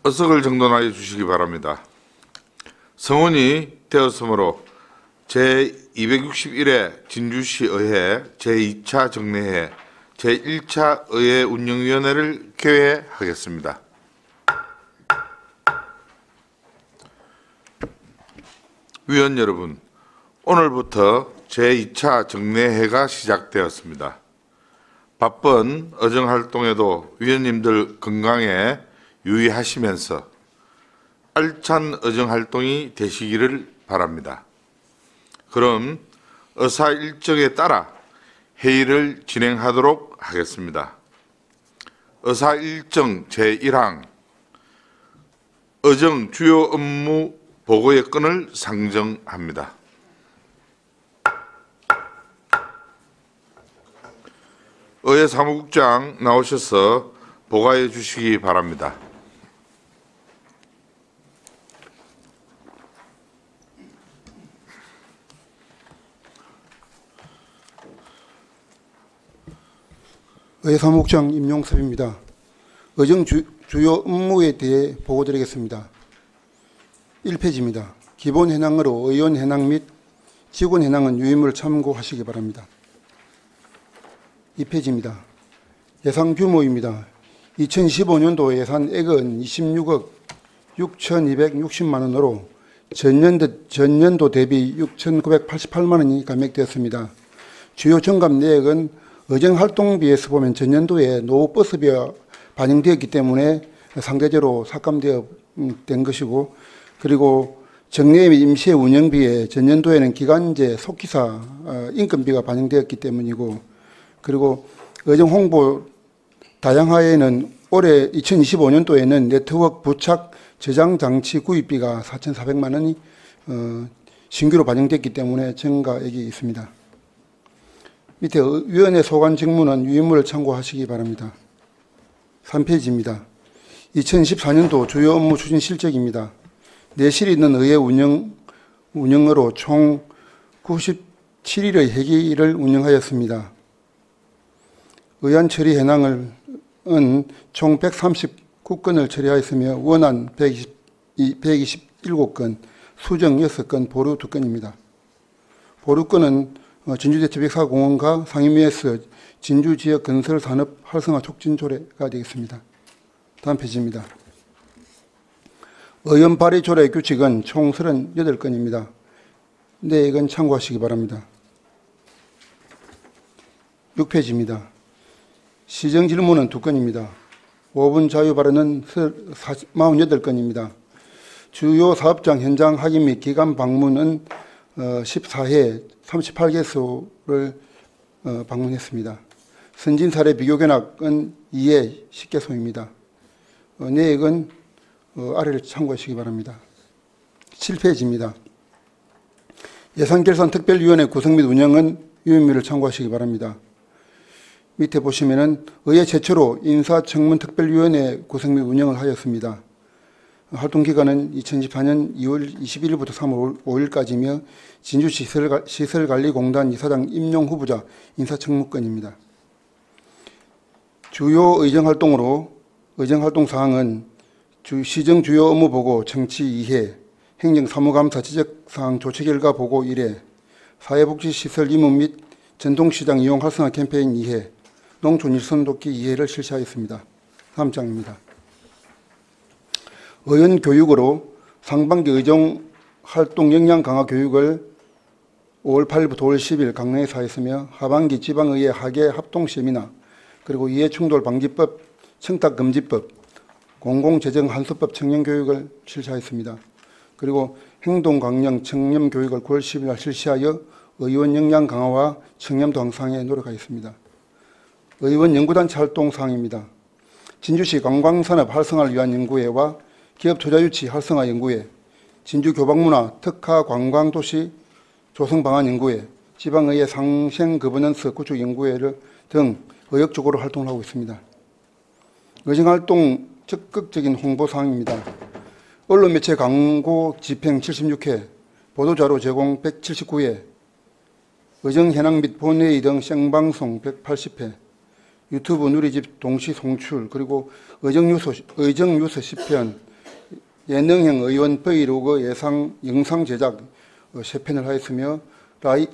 의석을 정돈하여 주시기 바랍니다. 성원이 되었으므로 제261회 진주시 의회 제2차 정례회 제1차 의회 운영위원회를 개회하겠습니다. 위원 여러분, 오늘부터 제2차 정례회가 시작되었습니다. 바쁜 의정활동에도 위원님들 건강에 유의하시면서 알찬 의정활동이 되시기를 바랍니다. 그럼 의사 일정에 따라 회의를 진행하도록 하겠습니다. 의사 일정 제1항 의정 주요 업무 보고의 건을 상정합니다. 의회 사무국장 나오셔서 보고해 주시기 바랍니다. 의회 사무국장 임용섭입니다. 의정 주요 업무에 대해 보고드리겠습니다. 1페이지입니다. 기본 현황으로 의원 현황 및 직원 현황은 유의문을 참고하시기 바랍니다. 2페이지입니다. 예산 규모입니다. 2015년도 예산액은 26억 6,260만 원으로 전년도 대비 6,988만 원이 감액되었습니다. 주요 정갑 내역은 의정활동비에서 보면 전년도에 노후버스비가 반영되었기 때문에 상대적으로 삭감되어 된 것이고, 그리고 정례 및 임시회 운영비에 전년도에는 기간제 속기사 인건비가 반영되었기 때문이고, 그리고 의정홍보 다양화에는 올해 2025년도에는 네트워크 부착 저장 장치 구입비가 4,400만 원이 신규로 반영됐기 때문에 증가액이 있습니다. 밑에 위원회 소관 직무는 유인물을 참고하시기 바랍니다. 3페이지입니다. 2014년도 주요 업무 추진 실적입니다. 내실 있는 의회 운영으로 총 97일의 회기를 운영하였습니다. 의안 처리 현황은 총 139건을 처리하였으며 원안 127건, 수정 6건, 보류 2건입니다. 보류건은 진주대첩백사공원과 상임위에서 진주지역 건설산업 활성화 촉진 조례가 되겠습니다. 다음 페이지입니다. 의원 발의 조례 규칙은 총 38건입니다. 내역은 참고하시기 바랍니다. 6페이지입니다. 시정 질문은 2건입니다. 5분 자유 발언은 48건입니다. 주요 사업장 현장 확인 및 기관 방문은 14회 38개소를 방문했습니다. 선진 사례 비교 견학은 2회 10개소입니다. 내역은 아래를 참고하시기 바랍니다. 7페이지입니다. 예산결산특별위원회 구성 및 운영은 유인물을 참고하시기 바랍니다. 밑에 보시면은 의회 최초로 인사청문특별위원회 구성 및 운영을 하였습니다. 활동기간은 2024년 2월 21일부터 3월 5일까지며 진주시설관리공단 이사장 임용 후보자 인사청문권입니다. 주요 의정활동으로 의정활동 사항은 시정 주요 업무 보고 청취 2회, 행정사무감사 지적사항 조치 결과 보고 1회, 사회복지시설 임무 및 전통시장 이용 활성화 캠페인 2회, 농촌 일선 돕기 2회를 실시하였습니다. 다음 장입니다. 의원 교육으로 상반기 의정활동 역량 강화 교육을 5월 8일부터 5월 10일 강릉에서 하였으며, 하반기 지방의회 하계 합동 세미나, 그리고 이해충돌 방지법, 청탁금지법, 공공재정한수법 청년교육을 실시하였습니다. 그리고 행동강령 청렴교육을 9월 10일 날 실시하여 의원 역량 강화와 청렴도 향상에 노력하였습니다. 의원 연구단체 활동 사항입니다. 진주시 관광산업 활성화를 위한 연구회와 기업투자유치 활성화연구회, 진주교박문화 특화관광도시 조성방안연구회, 지방의회 상생거버넌스 구축연구회를 등 의욕적으로 활동을 하고 있습니다. 의정활동 적극적인 홍보사항입니다. 언론매체 광고 집행 76회, 보도자료 제공 179회, 의정현황 및 본회의 등 생방송 180회, 유튜브 누리집 동시 송출, 그리고 의정뉴스 10편, 예능형 의원 브이로그 영상 제작 3편을 하였으며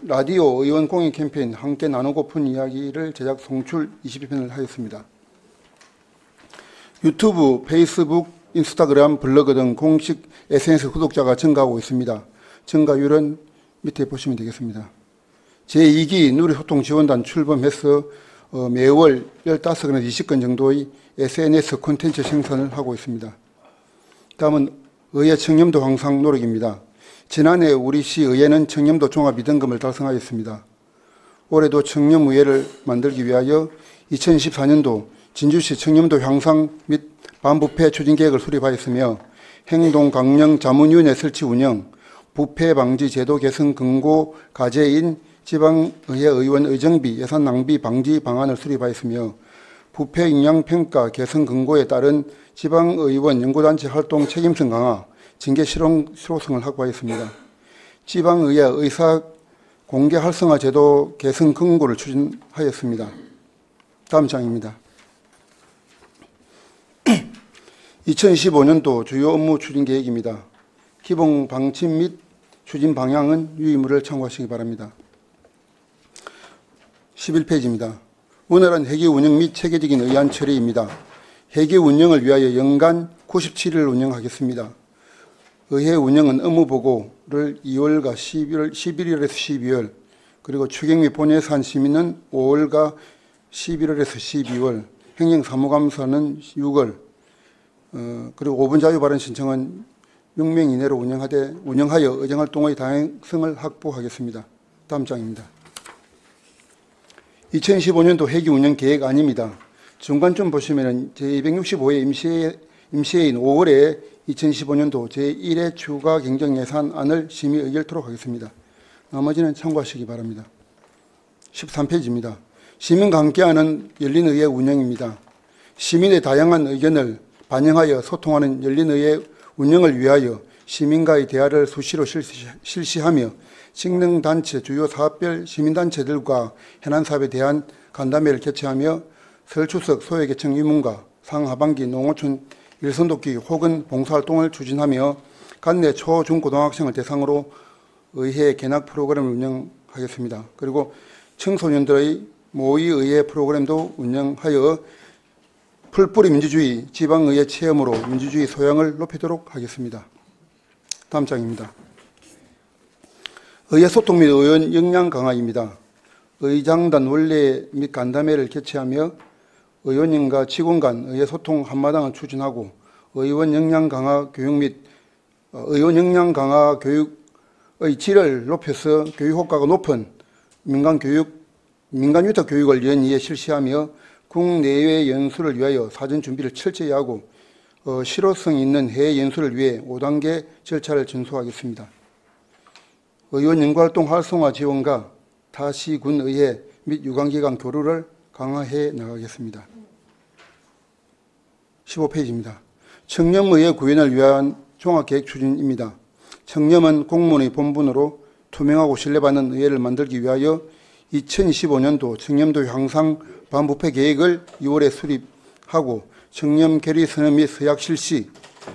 라디오 의원 공익 캠페인 함께 나누고픈 이야기를 제작 송출 22편을 하였습니다. 유튜브, 페이스북, 인스타그램, 블로그 등 공식 SNS 구독자가 증가하고 있습니다. 증가율은 밑에 보시면 되겠습니다. 제2기 누리소통지원단 출범해서 매월 15건에서 20건 정도의 SNS 콘텐츠 생산을 하고 있습니다. 다음은 의회 청렴도 향상 노력입니다. 지난해 우리 시의회는 청렴도 종합 2등급을 달성하였습니다. 올해도 청렴의회를 만들기 위하여 2024년도 진주시 청렴도 향상 및 반부패 추진 계획을 수립하였으며 행동강령 자문위원회 설치 운영, 부패 방지 제도 개선 근거 과제인 지방의회 의원 의정비 예산 낭비 방지 방안을 수립하였으며 부패 영향 평가 개선 근거에 따른 지방의원 연구단체 활동 책임성 강화, 징계 실효성을 확보하였습니다. 지방의회 의사 공개 활성화 제도 개선 근거를 추진하였습니다. 다음 장입니다. 2025년도 주요 업무 추진 계획입니다. 기본 방침 및 추진 방향은 유의물을 참고하시기 바랍니다. 11페이지입니다. 원활한 회계 운영 및 체계적인 의안 처리입니다. 회계 운영을 위하여 연간 97일 운영하겠습니다. 의회 운영은 업무보고를 2월과 11월에서 12월, 그리고 추경 및 본예산 심의는 5월과 11월에서 12월, 행정사무감사는 6월, 그리고 5분 자유발언 신청은 6명 이내로 운영하여 의정활동의 다양성을 확보하겠습니다. 다음 장입니다. 2015년도 회계 운영 계획안입니다. 중간쯤 보시면 제265회 임시회인 5월에 2015년도 제1회 추가 경정 예산안을 심의 의결토록 하겠습니다. 나머지는 참고하시기 바랍니다. 13페이지입니다. 시민과 함께하는 열린의회 운영입니다. 시민의 다양한 의견을 반영하여 소통하는 열린의회 운영을 위하여 시민과의 대화를 수시로 실시하며 직능단체, 주요 사업별 시민단체들과 현안사업에 대한 간담회를 개최하며 설 추석 소외계층 유문과 상하반기 농어촌 일선돕기 혹은 봉사활동을 추진하며 관내 초, 중, 고등학생을 대상으로 의회 개납 프로그램을 운영하겠습니다. 그리고 청소년들의 모의의회 프로그램도 운영하여 풀뿌리 민주주의 지방의회 체험으로 민주주의 소양을 높이도록 하겠습니다. 다음 장입니다. 의회 소통 및 의원 역량 강화입니다. 의장단 원래 및 간담회를 개최하며 의원님과 직원 간 의회 소통 한마당을 추진하고 의원 역량 강화 교육 및 의원 역량 강화 교육의 질을 높여서 교육 효과가 높은 민간 위탁 교육을 연이에 실시하며 국내외 연수를 위하여 사전 준비를 철저히 하고 실효성 있는 해외 연수를 위해 5단계 절차를 준수하겠습니다. 의원 연구활동 활성화 지원과 타시군 의회 및 유관기관 교류를 강화해 나가겠습니다. 15페이지입니다. 청렴의회 구현을 위한 종합계획 추진입니다. 청렴은 공무원의 본분으로 투명하고 신뢰받는 의회를 만들기 위하여 2025년도 청렴도 향상 반부패 계획을 2월에 수립하고 청렴 결의 선언 및 서약 실시,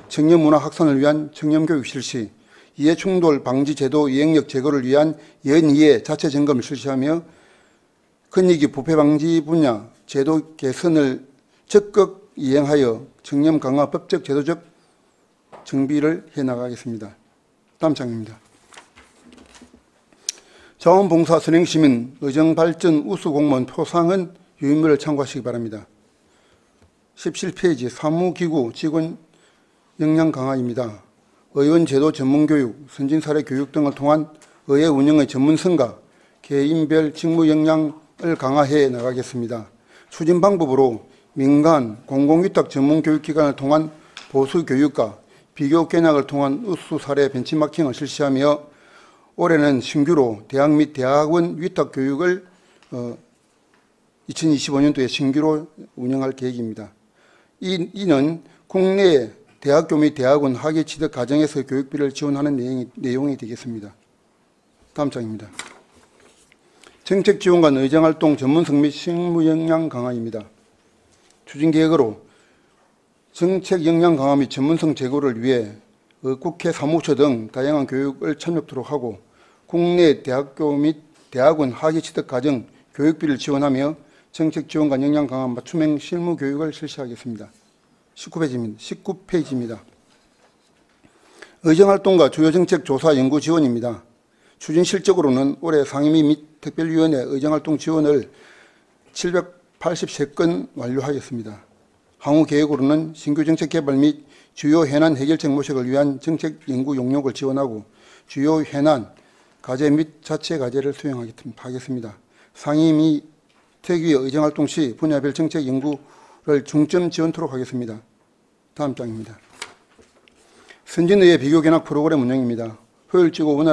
청렴 문화 확산을 위한 청렴 교육 실시, 이해충돌 방지 제도 이행력 제고를 위한 연이해 자체 점검을 실시하며 권익위 부패 방지 분야 제도 개선을 적극 이행하여 청렴 강화 법적 제도적 정비를 해나가겠습니다. 다음 장입니다. 자원봉사 선행시민 의정발전 우수공무원 표상은 유인물을 참고하시기 바랍니다. 17페이지 사무기구 직원 역량 강화입니다. 의원제도 전문교육, 선진사례 교육 등을 통한 의회 운영의 전문성과 개인별 직무 역량을 강화해 나가겠습니다. 추진 방법으로 민간, 공공위탁 전문교육기관을 통한 보수교육과 비교 견학을 통한 우수사례 벤치마킹을 실시하며 올해는 신규로 대학 및 대학원 위탁교육을 2025년도에 신규로 운영할 계획입니다. 이는 국내 대학교 및 대학원 학위 취득 과정에서 교육비를 지원하는 내용이 되겠습니다. 다음 장입니다. 정책지원관 의정활동 전문성 및 실무 역량 강화입니다. 추진 계획으로 정책 역량 강화 및 전문성 제고를 위해 국회 사무처 등 다양한 교육을 참여토록 하고 국내 대학교 및 대학원 학위 취득 과정 교육비를 지원하며 정책 지원과 역량 강화 맞춤형 실무 교육을 실시하겠습니다. 19페이지입니다. 의정활동과 주요 정책 조사 연구 지원입니다. 추진 실적으로는 올해 상임위 및 특별위원회 의정활동 지원을 783건 완료하였습니다. 향후 계획으로는 신규 정책 개발 및 주요 현안 해결책 모색을 위한 정책 연구 용역을 지원하고 주요 현안 과제 및 자체 과제를 수행하겠습니다. 상임위 특위 의정활동 시 분야별 정책 연구를 중점 지원토록 하겠습니다. 다음 장입니다. 선진의회 비교견학 프로그램 운영입니다. 효율지구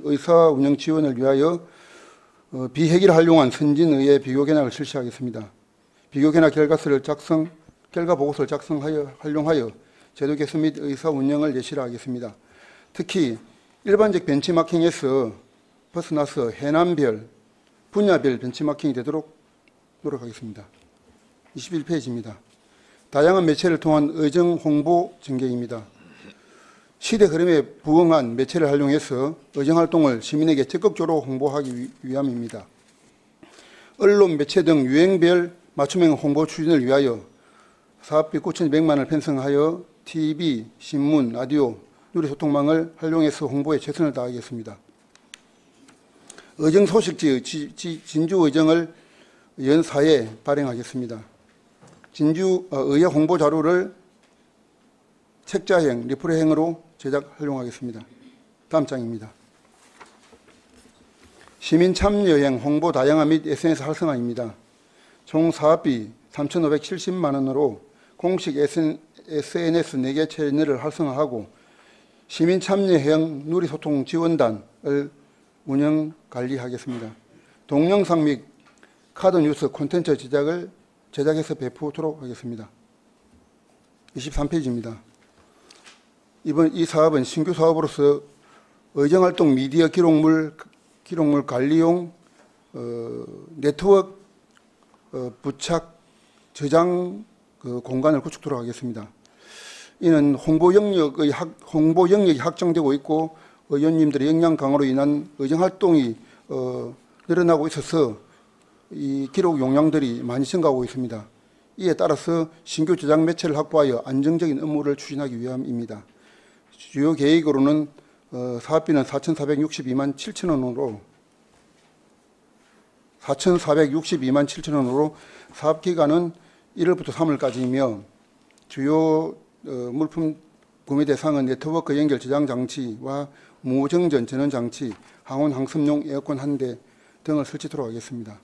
의사 운영 지원을 위하여 비회기를 활용한 선진의회 비교견학을 실시하겠습니다. 비교견학 결과 보고서를 작성하여 활용하여 제도 개선 및 의사 운영을 예시로 하겠습니다. 특히 일반적 벤치마킹에서 벗어나서 해남별, 분야별 벤치마킹이 되도록 노력하겠습니다. 21페이지입니다. 다양한 매체를 통한 의정 홍보 전개입니다. 시대 흐름에 부응한 매체를 활용해서 의정활동을 시민에게 적극적으로 홍보하기 위함입니다. 언론, 매체 등 유행별 맞춤형 홍보 추진을 위하여 사업비 9,200만 원을 편성하여 TV, 신문, 라디오, 누리소통망을 활용해서 홍보에 최선을 다하겠습니다. 의정 소식지 진주 의정을 연 4회 발행하겠습니다. 진주 의회 홍보 자료를 책자형, 리플행으로 제작 활용하겠습니다. 다음 장입니다. 시민 참여형 홍보 다양화 및 SNS 활성화입니다. 총 사업비 3,570만 원으로 공식 SNS 4개 채널을 활성화하고 시민 참여형 누리소통 지원단을 운영 관리하겠습니다. 동영상 및 카드 뉴스 콘텐츠 제작해서 배포하도록 하겠습니다. 23페이지입니다. 이번 이 사업은 신규 사업으로서 의정활동 미디어 기록물 관리용 네트워크 부착 저장 공간을 구축토록 하겠습니다. 이는 홍보 영역이 확정되고 있고 의원님들의 역량 강화로 인한 의정활동이 늘어나고 있어서 이 기록 용량들이 많이 증가하고 있습니다. 이에 따라서 신규 저장 매체를 확보하여 안정적인 업무를 추진하기 위함입니다. 주요 계획으로는 사업비는 4,462만 7천 원으로 사업기간은 1월부터 3월까지이며 주요 물품 구매 대상은 네트워크 연결 저장 장치와 무정전 전원 장치, 항온 항습용 에어컨 1대 등을 설치토록 하겠습니다.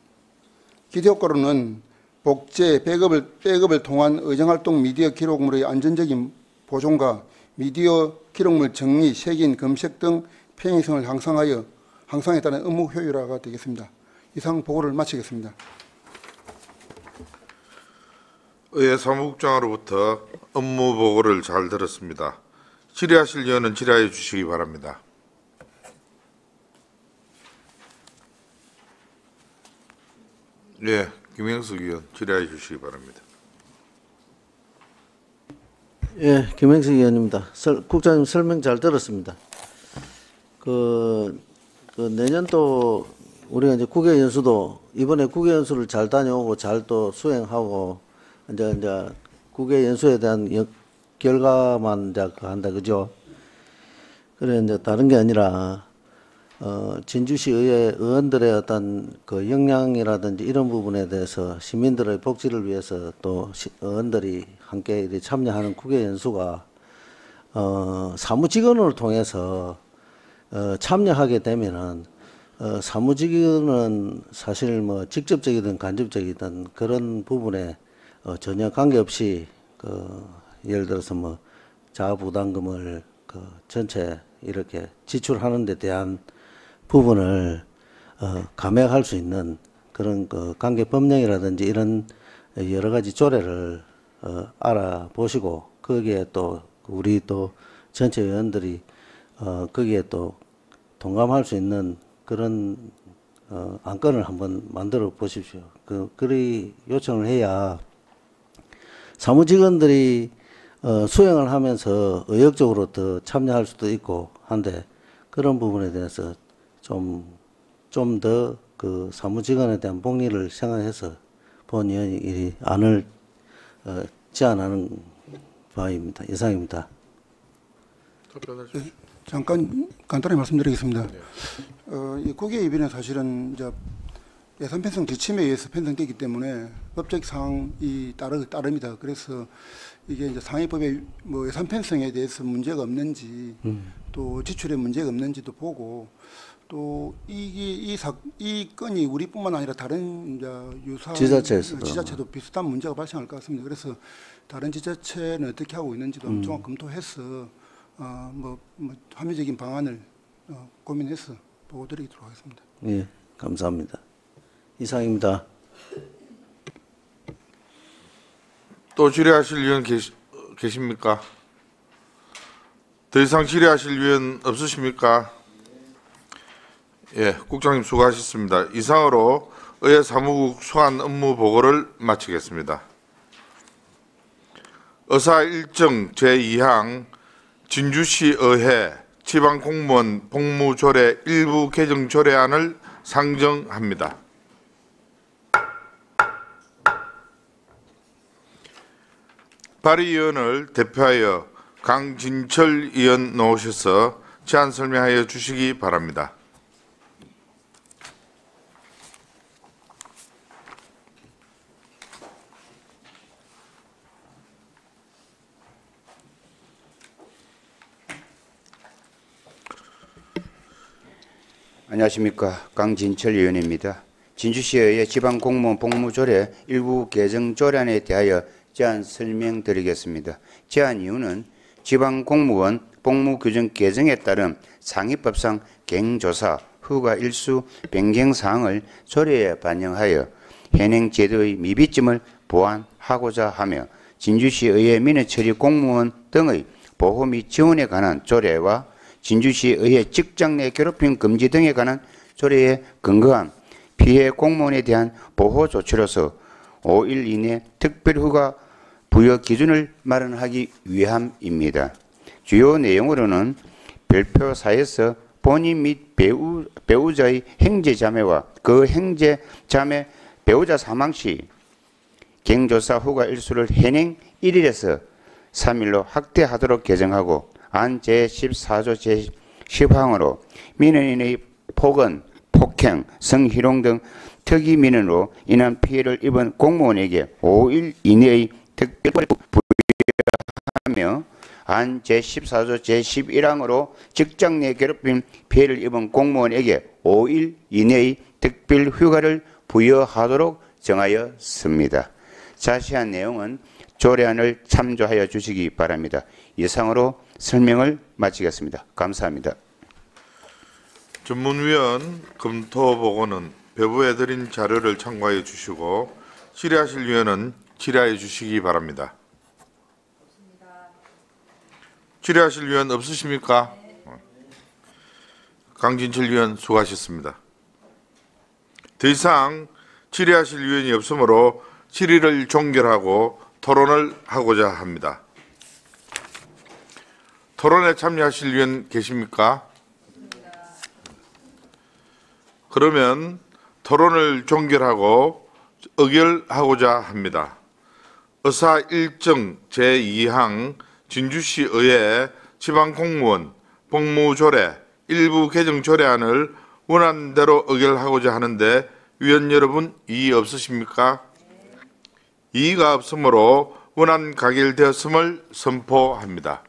기대 효과로는 복제, 백업을 통한 의정활동 미디어 기록물의 안전적인 보존과 미디어 기록물 정리, 색인, 검색 등 편의성을 향상에 따른 업무 효율화가 되겠습니다. 이상 보고를 마치겠습니다. 의회 사무국장으로부터 업무 보고를 잘 들었습니다. 질의하실 의원은 질의하여 주시기 바랍니다. 예, 김영석 의원 질의하여 주시기 바랍니다. 예, 김행석 의원입니다. 국장님 설명 잘 들었습니다. 내년도 우리가 이제 국외 연수도 이번에 국외 연수를 잘 다녀오고 잘 또 수행하고 이제 국외 연수에 대한 결과만 이제 한다 그죠? 그래 이제 다른 게 아니라 진주시 의회 의원들의 어떤 그 역량이라든지 이런 부분에 대해서 시민들의 복지를 위해서 또 의원들이 함께 이렇게 참여하는 국외 연수가 사무직원을 통해서 참여하게 되면은 사무직원은 사실 뭐 직접적이든 간접적이든 그런 부분에 전혀 관계없이 예를 들어서 뭐 자부담금을 전체 이렇게 지출하는 데 대한 부분을 감액할 수 있는 그런 관계 법령이라든지 이런 여러 가지 조례를 알아보시고 거기에 또 우리 또 전체 의원들이 거기에 또 동감할 수 있는 그런 안건을 한번 만들어 보십시오. 그리 요청을 해야 사무직원들이 수행을 하면서 의욕적으로 더 참여할 수도 있고 한데 그런 부분에 대해서 좀 더 그 사무직원에 대한 복리를 생각해서 본 의원이 이 안을 제안하는 바입니다. 이상입니다. 잠깐 간단히 말씀드리겠습니다. 이 국외 이변은 사실은 이제 예산 편성 지침에 의해서 편성되기 때문에 법적 사항이 따릅니다. 그래서 이게 이제 상위법의 뭐 예산 편성에 대해서 문제가 없는지 또 지출에 문제가 없는지도 보고 또 이 건이 우리뿐만 아니라 다른 이제 유사한 지자체도 비슷한 문제가 발생할 것 같습니다. 그래서 다른 지자체는 어떻게 하고 있는지도 종합 검토해서 뭐 합리적인 방안을 고민해서 보고드리도록 하겠습니다. 예, 감사합니다. 이상입니다. 또 질의하실 위원 계십니까? 더 이상 질의하실 위원 없으십니까? 예, 국장님 수고하셨습니다. 이상으로 의회 사무국 소환 업무 보고를 마치겠습니다. 의사 일정 제2항 진주시 의회 지방공무원 복무조례 일부 개정 조례안을 상정합니다. 발의위원을 대표하여 강진철 의원 나오셔서 제안 설명하여 주시기 바랍니다. 안녕하십니까. 강진철 의원입니다. 진주시의 지방공무원 복무조례 일부 개정 조례안에 대하여 제안 설명드리겠습니다. 제안 이유는 지방공무원 복무규정 개정에 따른 상위법상 갱조사 후과 일수 변경사항을 조례에 반영하여 현행 제도의 미비점을 보완하고자 하며 진주시의회 민의처리 공무원 등의 보호 및 지원에 관한 조례와 진주시의회 직장 내 괴롭힘 금지 등에 관한 조례에 근거한 피해 공무원에 대한 보호 조치로서 5일 이내 특별휴가 부여 기준을 마련하기 위함입니다. 주요 내용으로는 별표사에서 본인 및 배우자의 행제자매와 그 행제자매 배우자 사망 시 갱조사 후가 일수를 현행 1일에서 3일로 확대하도록 개정하고 안 제14조 제10항으로 민원인의 폭언, 폭행, 성희롱 등 특이민원으로 인한 피해를 입은 공무원에게 5일 이내의 특별히 부여하며 안 제14조 제11항으로 직장 내 괴롭힘 피해를 입은 공무원에게 5일 이내의 특별 휴가를 부여하도록 정하였습니다. 자세한 내용은 조례안을 참조하여 주시기 바랍니다. 이상으로 설명을 마치겠습니다. 감사합니다. 전문위원 검토 보고는 배부해 드린 자료를 참고하여 주시고 질의하실 위원은 질의하여 주시기 바랍니다. 질의하실 위원 없으십니까? 강진철 위원 수고하셨습니다. 더 이상 질의하실 위원이 없으므로 질의를 종결하고 토론을 하고자 합니다. 토론에 참여하실 위원 계십니까? 그러면 토론을 종결하고 의결하고자 합니다. 의사 일정 제2항 진주시 의회 지방공무원 복무조례 일부 개정 조례안을 원안대로 의결하고자 하는데 위원 여러분 이의 없으십니까? 이의가 없으므로 원안 가결되었음을 선포합니다.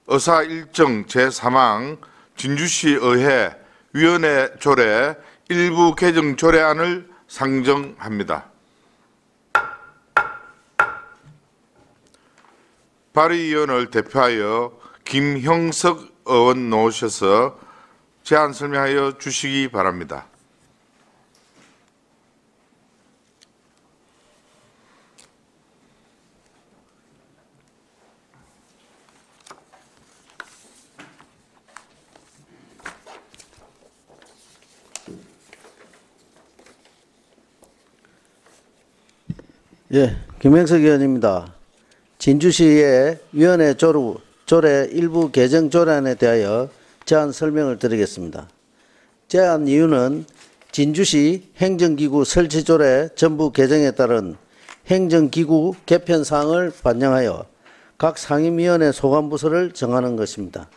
의사 일정 제3항 진주시 의회 위원회 조례 일부 개정 조례안을 상정합니다. 발의위원을 대표하여 김형석 의원 나오셔서 제안 설명하여 주시기 바랍니다. 예, 김행석 의원입니다. 진주시의 위원회 조례 일부 개정 조례안에 대하여 제안 설명을 드리겠습니다. 제안 이유는 진주시 행정기구 설치조례 전부 개정에 따른 행정기구 개편 사항을 반영하여 각 상임위원회 소관부서를 정하는 것입니다.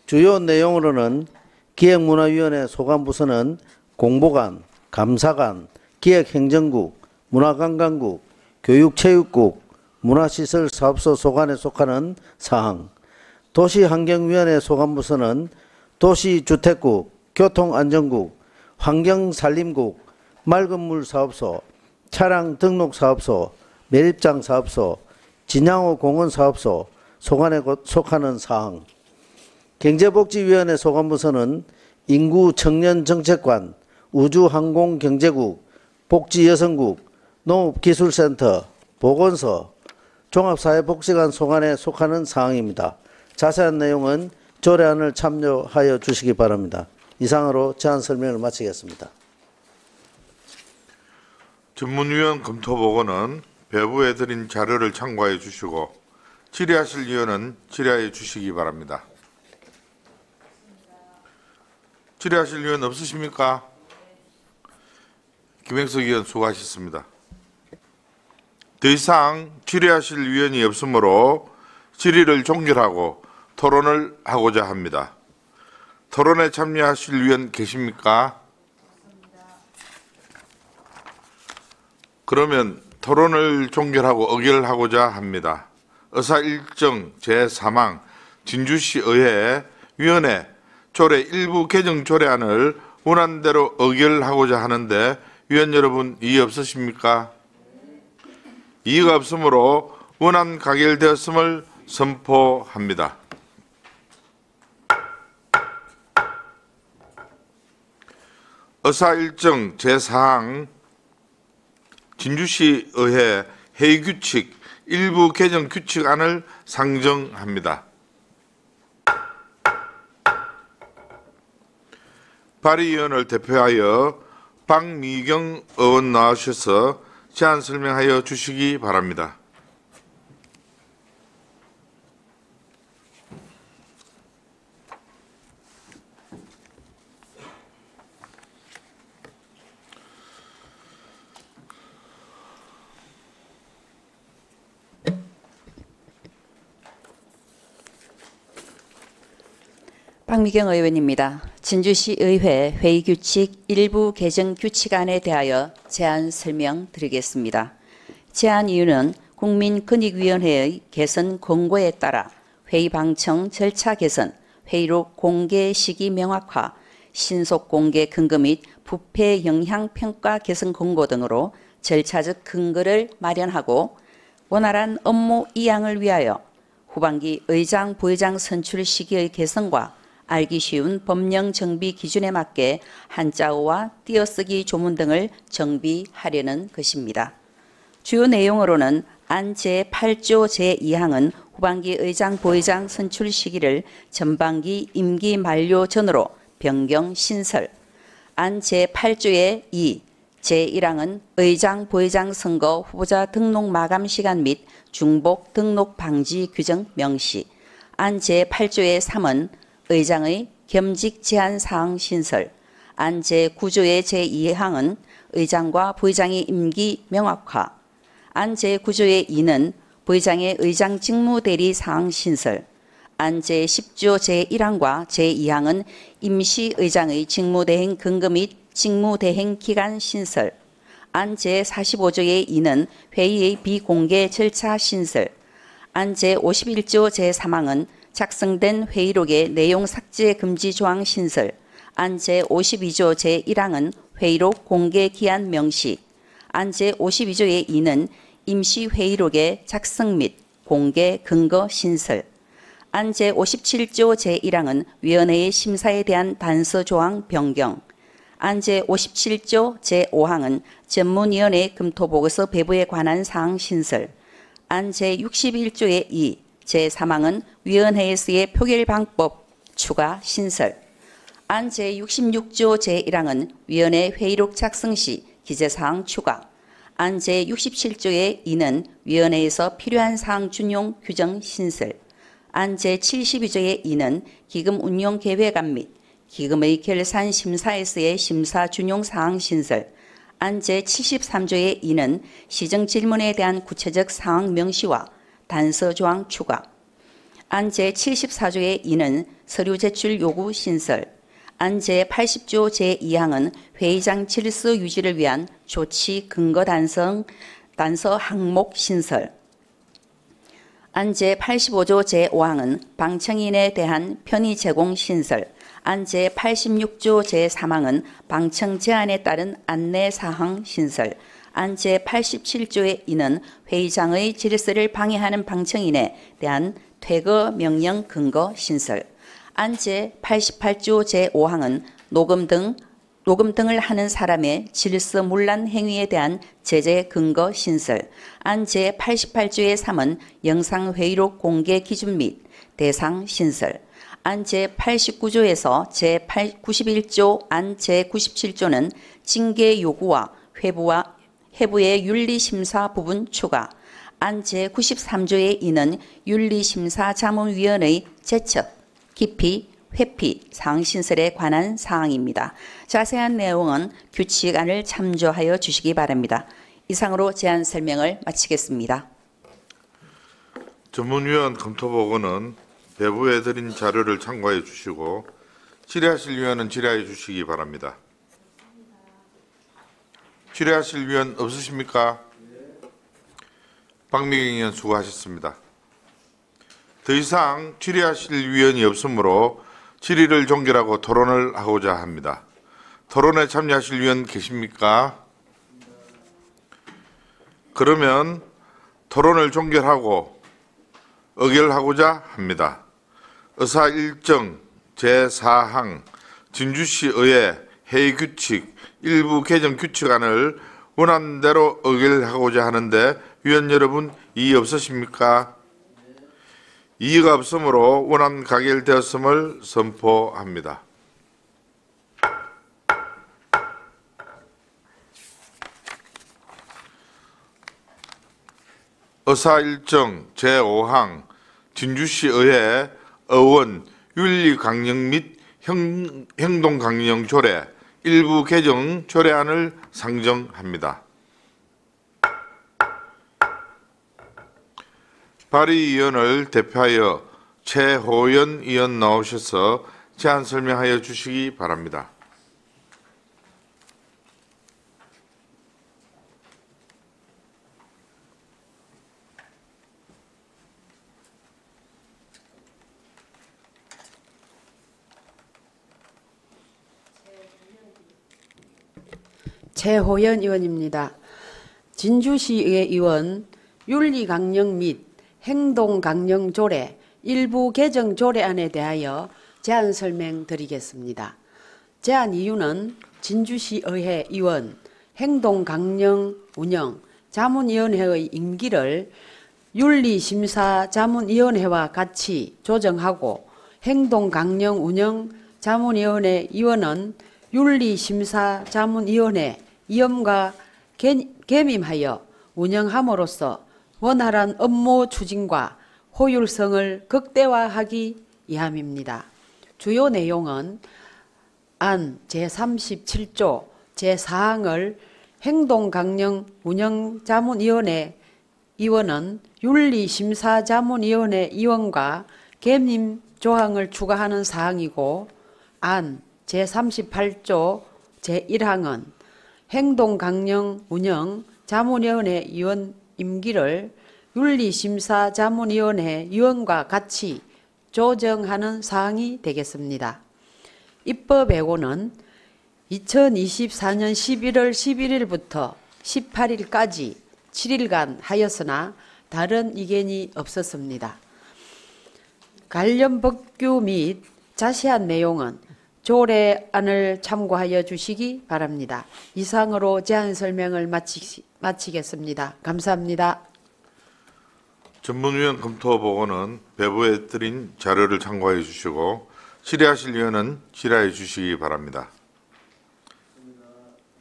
주요 내용으로는 기획문화위원회 소관부서는 공보관, 감사관, 기획행정국, 문화관광국, 교육체육국, 문화시설사업소 소관에 속하는 사항, 도시환경위원회 소관부서는 도시주택국, 교통안전국, 환경산림국, 맑은물사업소, 차량등록사업소, 매립장사업소, 진양호 공원사업소 소관에 속하는 사항, 경제복지위원회 소관부서는 인구청년정책관, 우주항공경제국, 복지여성국, 농업기술센터, 보건소, 종합사회복지관 소관에 속하는 사항입니다. 자세한 내용은 조례안을 참조하여 주시기 바랍니다. 이상으로 제안 설명을 마치겠습니다. 전문위원 검토보고는 배부해 드린 자료를 참고해 주시고 질의하실 위원은 질의하여 주시기 바랍니다. 질의하실 위원 없으십니까? 김행석 의원 수고하셨습니다. 더 이상 질의하실 위원이 없으므로 질의를 종결하고 토론을 하고자 합니다. 토론에 참여하실 위원 계십니까? 그러면 토론을 종결하고 의결하고자 합니다. 의사일정 제3항 진주시의회 위원회 조례 일부 개정 조례안을 원안대로 의결하고자 하는데 위원 여러분 이의 없으십니까? 이의가 없으므로 원안 가결되었음을 선포합니다. 의사일정 제4항 진주시의회 회의규칙 일부 개정 규칙안을 상정합니다. 발의위원을 대표하여 박미경 의원 나오셔서 제안 설명하여 주시기 바랍니다. 박미경 의원입니다. 진주시의회 회의규칙 일부 개정 규칙안에 대하여 제안 설명드리겠습니다. 제안 이유는 국민권익위원회의 개선 권고에 따라 회의 방청 절차 개선, 회의록 공개 시기 명확화, 신속 공개 근거 및 부패 영향 평가 개선 권고 등으로 절차적 근거를 마련하고 원활한 업무 이양을 위하여 후반기 의장, 부의장 선출 시기의 개선과 알기 쉬운 법령 정비 기준에 맞게 한자어와 띄어쓰기 조문 등을 정비하려는 것입니다. 주요 내용으로는 안 제8조 제2항은 후반기 의장, 부의장 선출 시기를 전반기 임기 만료 전으로 변경 신설, 안 제8조의 2, 제1항은 의장, 부의장 선거 후보자 등록 마감 시간 및 중복 등록 방지 규정 명시, 안 제8조의 3은 의장의 겸직 제한 사항 신설, 안 제9조의 제2항은 의장과 부의장의 임기 명확화, 안 제9조의 2는 부의장의 의장 직무 대리 사항 신설, 안 제10조 제1항과 제2항은 임시 의장의 직무 대행 근거 및 직무 대행 기간 신설, 안 제45조의 2는 회의의 비공개 절차 신설, 안 제51조 제3항은 작성된 회의록의 내용 삭제 금지 조항 신설, 안 제52조 제1항은 회의록 공개 기한 명시, 안 제52조의 2는 임시 회의록의 작성 및 공개 근거 신설, 안 제57조 제1항은 위원회의 심사에 대한 단서 조항 변경, 안 제57조 제5항은 전문위원회 검토보고서 배부에 관한 사항 신설, 안 제61조의 2, 제3항은 위원회에서의 표결 방법 추가 신설, 안 제66조 제1항은 위원회 회의록 작성 시 기재사항 추가, 안 제67조의 2는 위원회에서 필요한 사항 준용 규정 신설, 안 제72조의 2는 기금 운용 계획안 및 기금의 결산 심사에서의 심사 준용 사항 신설, 안 제73조의 2는 시정 질문에 대한 구체적 상황 명시와 단서 조항 추가, 안 제74조의 2는 서류 제출 요구 신설, 안 제80조 제2항은 회의장 질서 유지를 위한 조치 근거 단서 항목 신설, 안 제85조 제5항은 방청인에 대한 편의 제공 신설, 안 제86조 제3항은 방청 제한에 따른 안내 사항 신설, 안 제87조의 2는 회의장의 질서를 방해하는 방청인에 대한 퇴거 명령 근거 신설, 안 제88조 제5항은 녹음 등을 하는 사람의 질서 문란 행위에 대한 제재 근거 신설, 안 제88조의 3은 영상회의록 공개 기준 및 대상 신설, 안 제89조에서 제91조 안 제97조는 징계 요구와 회부의 윤리심사 부분 추가, 안 제93조의 2는 윤리심사자문위원회의 제척, 기피, 회피, 사항신설에 관한 사항입니다. 자세한 내용은 규칙안을 참조하여 주시기 바랍니다. 이상으로 제안 설명을 마치겠습니다. 전문위원 검토보고는 배부에 드린 자료를 참고해 주시고 질의하실 위원은 질의해 주시기 바랍니다. 질의하실 위원 없으십니까? 박미경 의원 수고하셨습니다. 더 이상 질의하실 위원이 없으므로 질의를 종결하고 토론을 하고자 합니다. 토론에 참여하실 위원 계십니까? 그러면 토론을 종결하고 의결하고자 합니다. 의사 일정 제4항 진주시 의회 회의규칙 일부 개정 규칙안을 원안대로 의결하고자 하는데 위원 여러분 이의 없으십니까? 이의가 없으므로 원안 가결되었음을 선포합니다. 의사 일정 제5항 진주시 의회 의원 윤리 강령 및 행동 강령 조례 일부 개정 조례안을 상정합니다. 발의위원을 대표하여 최호연 의원 나오셔서 제안 설명하여 주시기 바랍니다. 최호연 의원입니다. 진주시의 의원 윤리강령 및 행동강령 조례 일부 개정 조례안에 대하여 제안 설명드리겠습니다. 제안 이유는 진주시의회 의원 행동강령 운영 자문위원회의 임기를 윤리심사자문위원회와 같이 조정하고 행동강령 운영 자문위원회 위원은 윤리심사자문위원회 위원과 겸임하여 운영함으로써 원활한 업무 추진과 효율성을 극대화하기 위함입니다. 주요 내용은 안 제37조 제4항을 행동강령 운영자문위원회 위원은 윤리심사자문위원회 위원과 겸임 조항을 추가하는 사항이고, 안 제38조 제1항은 행동강령 운영 자문위원회 위원 임기를 윤리심사자문위원회 위원과 같이 조정하는 사항이 되겠습니다. 입법예고는 2024년 11월 11일부터 18일까지 7일간 하였으나 다른 의견이 없었습니다. 관련 법규 및 자세한 내용은 조례안을 참고하여 주시기 바랍니다. 이상으로 제안 설명을 마치겠습니다. 감사합니다. 전문위원 검토보고는 배부에 드린 자료를 참고해 주시고 질의하실 위원은 질의해 주시기 바랍니다.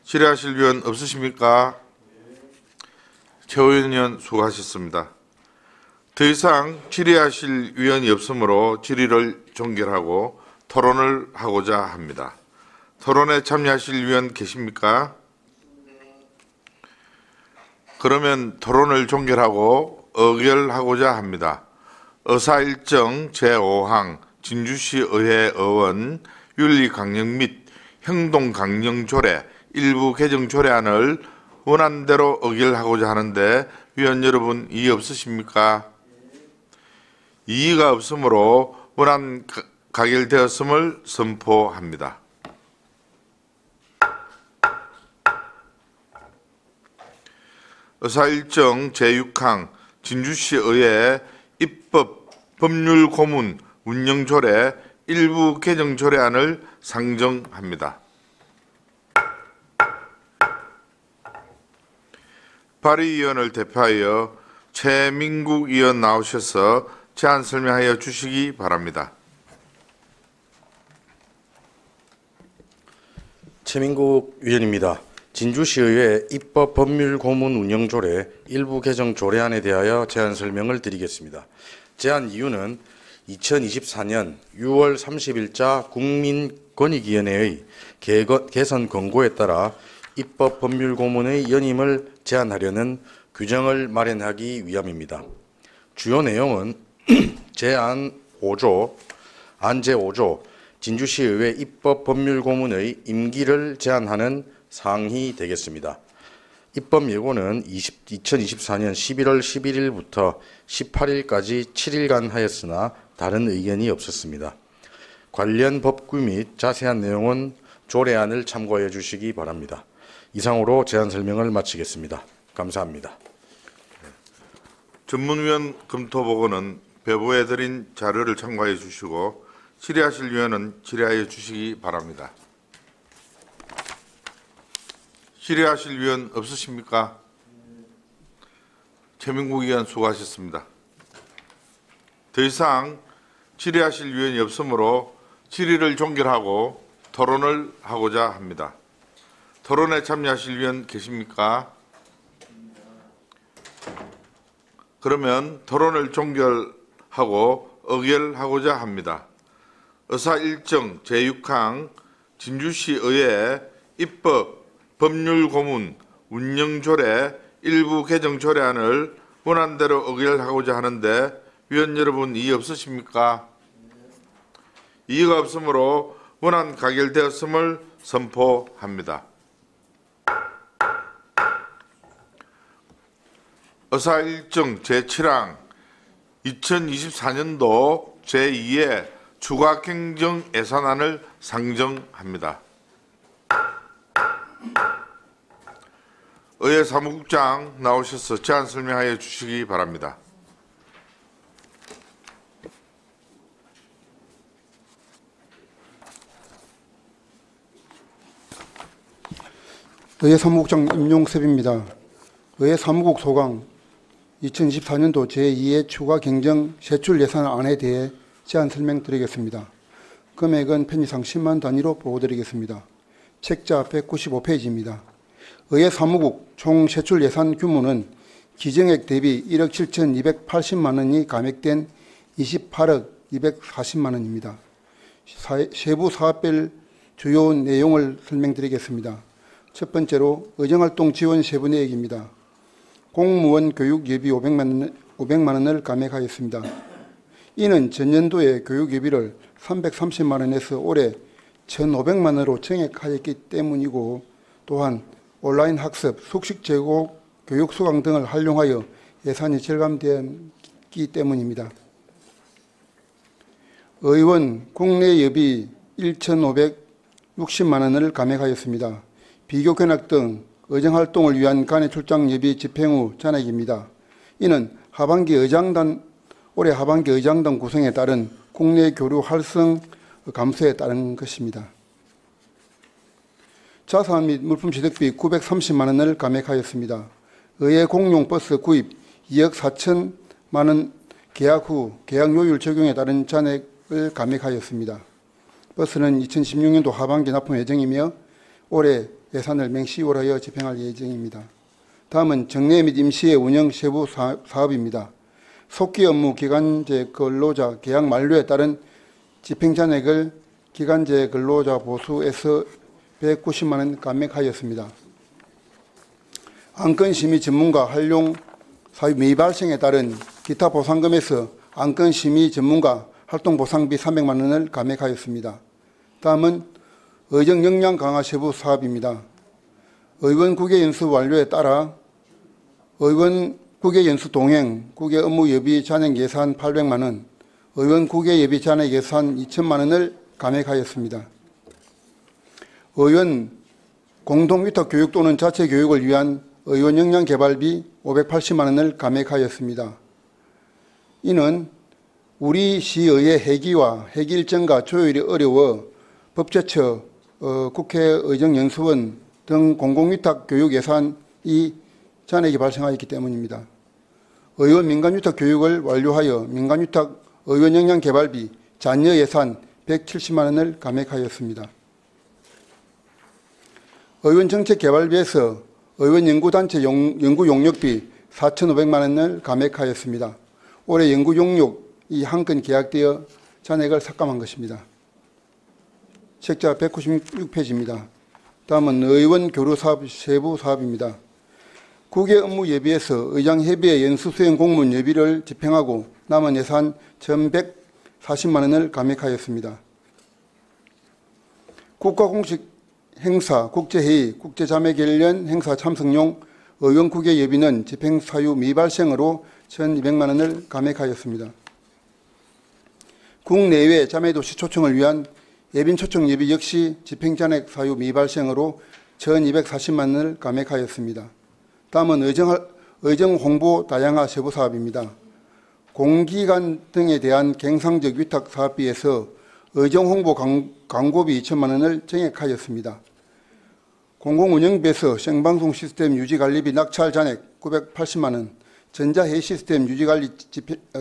질의하실 위원 없으십니까? 최호연 의원 수고하셨습니다. 더 이상 질의하실 위원이 없으므로 질의를 종결하고 토론을 하고자 합니다. 토론에 참여하실 위원 계십니까? 그러면 토론을 종결하고 의결하고자 합니다. 의사일정 제5항 진주시 의회 의원 윤리 강령 및 행동 강령 조례 일부 개정 조례안을 원안대로 의결하고자 하는데 위원 여러분 이의 없으십니까? 이의가 없으므로 원안 가결되었음을 선포합니다. 의사일정 제6항 진주시 의회 입법 법률 고문 운영조례 일부 개정 조례안을 상정합니다. 발의위원을 대표하여 최민국 의원 나오셔서 제안 설명하여 주시기 바랍니다. 최민국 의원입니다. 진주시의회 입법 법률 고문 운영조례 일부 개정 조례안에 대하여 제안 설명을 드리겠습니다. 제안 이유는 2024년 6월 30일자 국민권익위원회의 개선 권고에 따라 입법 법률 고문의 연임을 제한하려는 규정을 마련하기 위함입니다. 주요 내용은 제안 5조, 안제 5조, 진주시의회 입법 법률 고문의 임기를 제한하는 사항이 되겠습니다. 입법 예고는 2024년 11월 11일부터 18일까지 7일간 하였으나 다른 의견이 없었습니다. 관련 법규 및 자세한 내용은 조례안을 참고해 주시기 바랍니다. 이상으로 제안 설명을 마치겠습니다. 감사합니다. 전문위원 검토보고는 배부해 드린 자료를 참고해 주시고 질의하실 위원은 질의하여 주시기 바랍니다. 질의하실 위원 없으십니까? 최민국 의원 수고하셨습니다. 더 이상 질의하실 위원이 없으므로 질의를 종결하고 토론을 하고자 합니다. 토론에 참여하실 위원 계십니까? 그러면 토론을 종결하고 의결하고자 합니다. 의사일정 제6항 진주시 의회 입법 법률 고문 운영조례 일부 개정 조례안을 원안대로 의결하고자 하는데 위원 여러분 이의 없으십니까? 이의가 없으므로 원안 가결되었음을 선포합니다. 의사일정 제7항 2024년도 제2회 추가경정 예산안을 상정합니다. 의회 사무국장 나오셔서 제안 설명하여 주시기 바랍니다. 의회 사무국장 임용섭입니다. 의회 사무국 소강 2024년도 제2회 추가 경정 세출 예산안에 대해 제안 설명드리겠습니다. 금액은 편의상 10만 단위로 보고드리겠습니다. 책자 195페이지입니다. 의회 사무국 총 세출 예산 규모는 기정액 대비 1억 7,280만 원이 감액된 28억 240만 원입니다. 세부 사업별 주요 내용을 설명드리겠습니다. 첫 번째로 의정활동 지원 세부 내역입니다. 공무원 교육 예비 500만 원을 감액하였습니다. 이는 전년도에 교육 예비를 330만 원에서 올해 1,500만 원으로 증액하였기 때문이고, 또한 온라인 학습, 숙식 제공, 교육 수강 등을 활용하여 예산이 절감되었기 때문입니다. 의원 국내 예비 1,560만 원을 감액하였습니다. 비교 견학 등 의정활동을 위한 간의 출장 예비 집행 후 잔액입니다. 이는 올해 하반기 의장단 구성에 따른 국내 교류 활성 감소에 따른 것입니다. 자산 및 물품 취득비 930만 원을 감액하였습니다. 의회 공용 버스 구입 2억 4천만 원 계약 후 계약 요율 적용에 따른 잔액을 감액하였습니다. 버스는 2016년도 하반기 납품 예정이며 올해 예산을 맹시월하여 집행할 예정입니다. 다음은 정례 및 임시회 운영 세부 사업입니다. 속기 업무 기간제 근로자 계약 만료에 따른 집행잔액을 기간제 근로자 보수에서 190만 원 감액하였습니다. 안건 심의 전문가 활용 사유 미발생에 따른 기타 보상금에서 안건 심의 전문가 활동 보상비 300만 원을 감액하였습니다. 다음은 의정 역량 강화 세부 사업입니다. 의원 국외 연수 완료에 따라 의원 국외 연수 동행 국외 업무 예비 잔액 예산 800만 원, 의원 국외 예비 잔액 예산 2천만 원을 감액하였습니다. 의원 공동 위탁 교육 또는 자체 교육을 위한 의원 역량 개발비 580만 원을 감액하였습니다. 이는 우리 시의회 회기와 회기 일정과 조율이 어려워 법제처, 국회 의정연수원 등 공공위탁 교육 예산이 잔액이 발생하였기 때문입니다. 의원 민간위탁 교육을 완료하여 민간위탁 의원 역량 개발비 잔여 예산 170만 원을 감액하였습니다. 의원 정책 개발비에서 의원 연구단체 연구 용역비 4,500만 원을 감액하였습니다. 올해 연구 용역이 한 건 계약되어 잔액을 삭감한 것입니다. 책자 196페이지입니다. 다음은 의원 교류 사업 세부 사업입니다. 국외 업무 예비에서 의장 협의회 연수 수행 공무원 예비를 집행하고 남은 예산 1,140만 원을 감액하였습니다. 국가 공식 행사, 국제회의, 국제자매 관련 행사 참석용 의원 국외 예비는 집행 사유 미발생으로 1,200만 원을 감액하였습니다. 국내외 자매도시 초청을 위한 예빈 초청 예비 역시 집행 잔액 사유 미발생으로 1,240만 원을 감액하였습니다. 다음은 의정 홍보 다양화 세부 사업입니다. 공기관 등에 대한 갱상적 위탁 사업비에서 의정 홍보 광고비 2천만 원을 증액하였습니다. 공공운영비에서 생방송 시스템 유지관리비 낙찰 잔액 980만 원, 전자회의 시스템 유지관리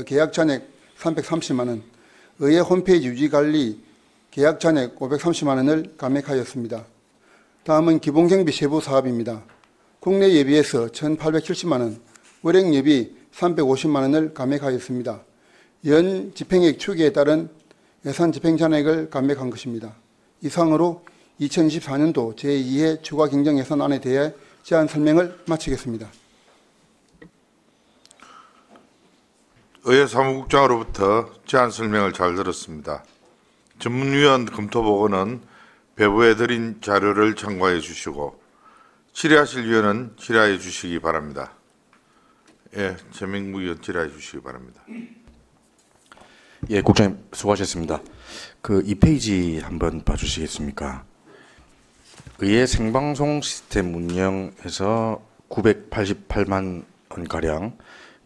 계약 잔액 330만 원, 의회 홈페이지 유지관리 계약 잔액 530만 원을 감액하였습니다. 다음은 기본경비 세부 사업입니다. 국내 예비에서 1,870만 원, 월행 예비 350만 원을 감액하였습니다. 연 집행액 추계에 따른 예산 집행 잔액을 감액한 것입니다. 이상으로 2024년도 제2회 추가 경정 예산안에 대해 제안 설명을 마치겠습니다. 의회 사무국장으로부터 제안 설명을 잘 들었습니다. 전문위원 검토보고는 배부해 드린 자료를 참고해 주시고 질의하실 위원은 질의해 주시기 바랍니다. 예, 최민국 위원 질의해 주시기 바랍니다. 예, 국장님 수고하셨습니다. 그 2페이지 한번 봐주시겠습니까? 의회 생방송 시스템 운영에서 988만 원 가량,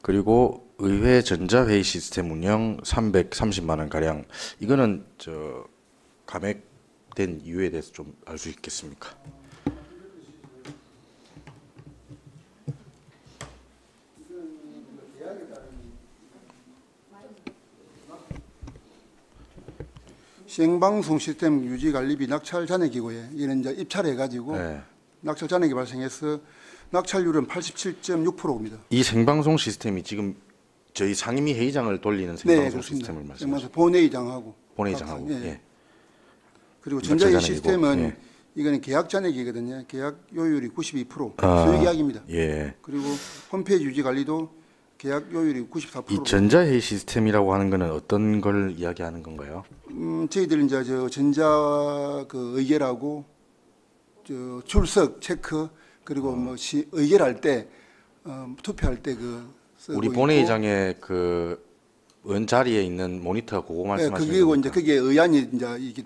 그리고 의회 전자회의 시스템 운영 330만 원 가량. 이거는 감액된 이유에 대해서 좀 알 수 있겠습니까? 생방송 시스템 유지 관리비 낙찰 잔액이고요. 이는 이제 입찰해 가지고 네. 낙찰 잔액이 발생해서 낙찰률은 87.6%입니다. 이 생방송 시스템이 지금 저희 상임위 회의장을 돌리는 생방송 시스템을 말씀하시죠? 본회의장하고 본회의장하고. 예. 예. 그리고 낙찰 전자회의 잔액이고, 시스템은 예. 이거는 계약 잔액이거든요. 계약 요율이 92%, 아, 소유 계약입니다. 예. 그리고 홈페이지 유지 관리도 계약 요율이 94%. 이 전자회의 시스템이라고 하는 것은 어떤 걸 이야기하는 건가요? 저희들은 이제 저 전자 그 의결하고 저 출석 체크 그리고 뭐 의결할 때 투표할 때 우리 본회의장에 그 원 자리에 있는 모니터 그거 말씀하시는 그리고 겁니까? 이제 그게 의안이 이제 이게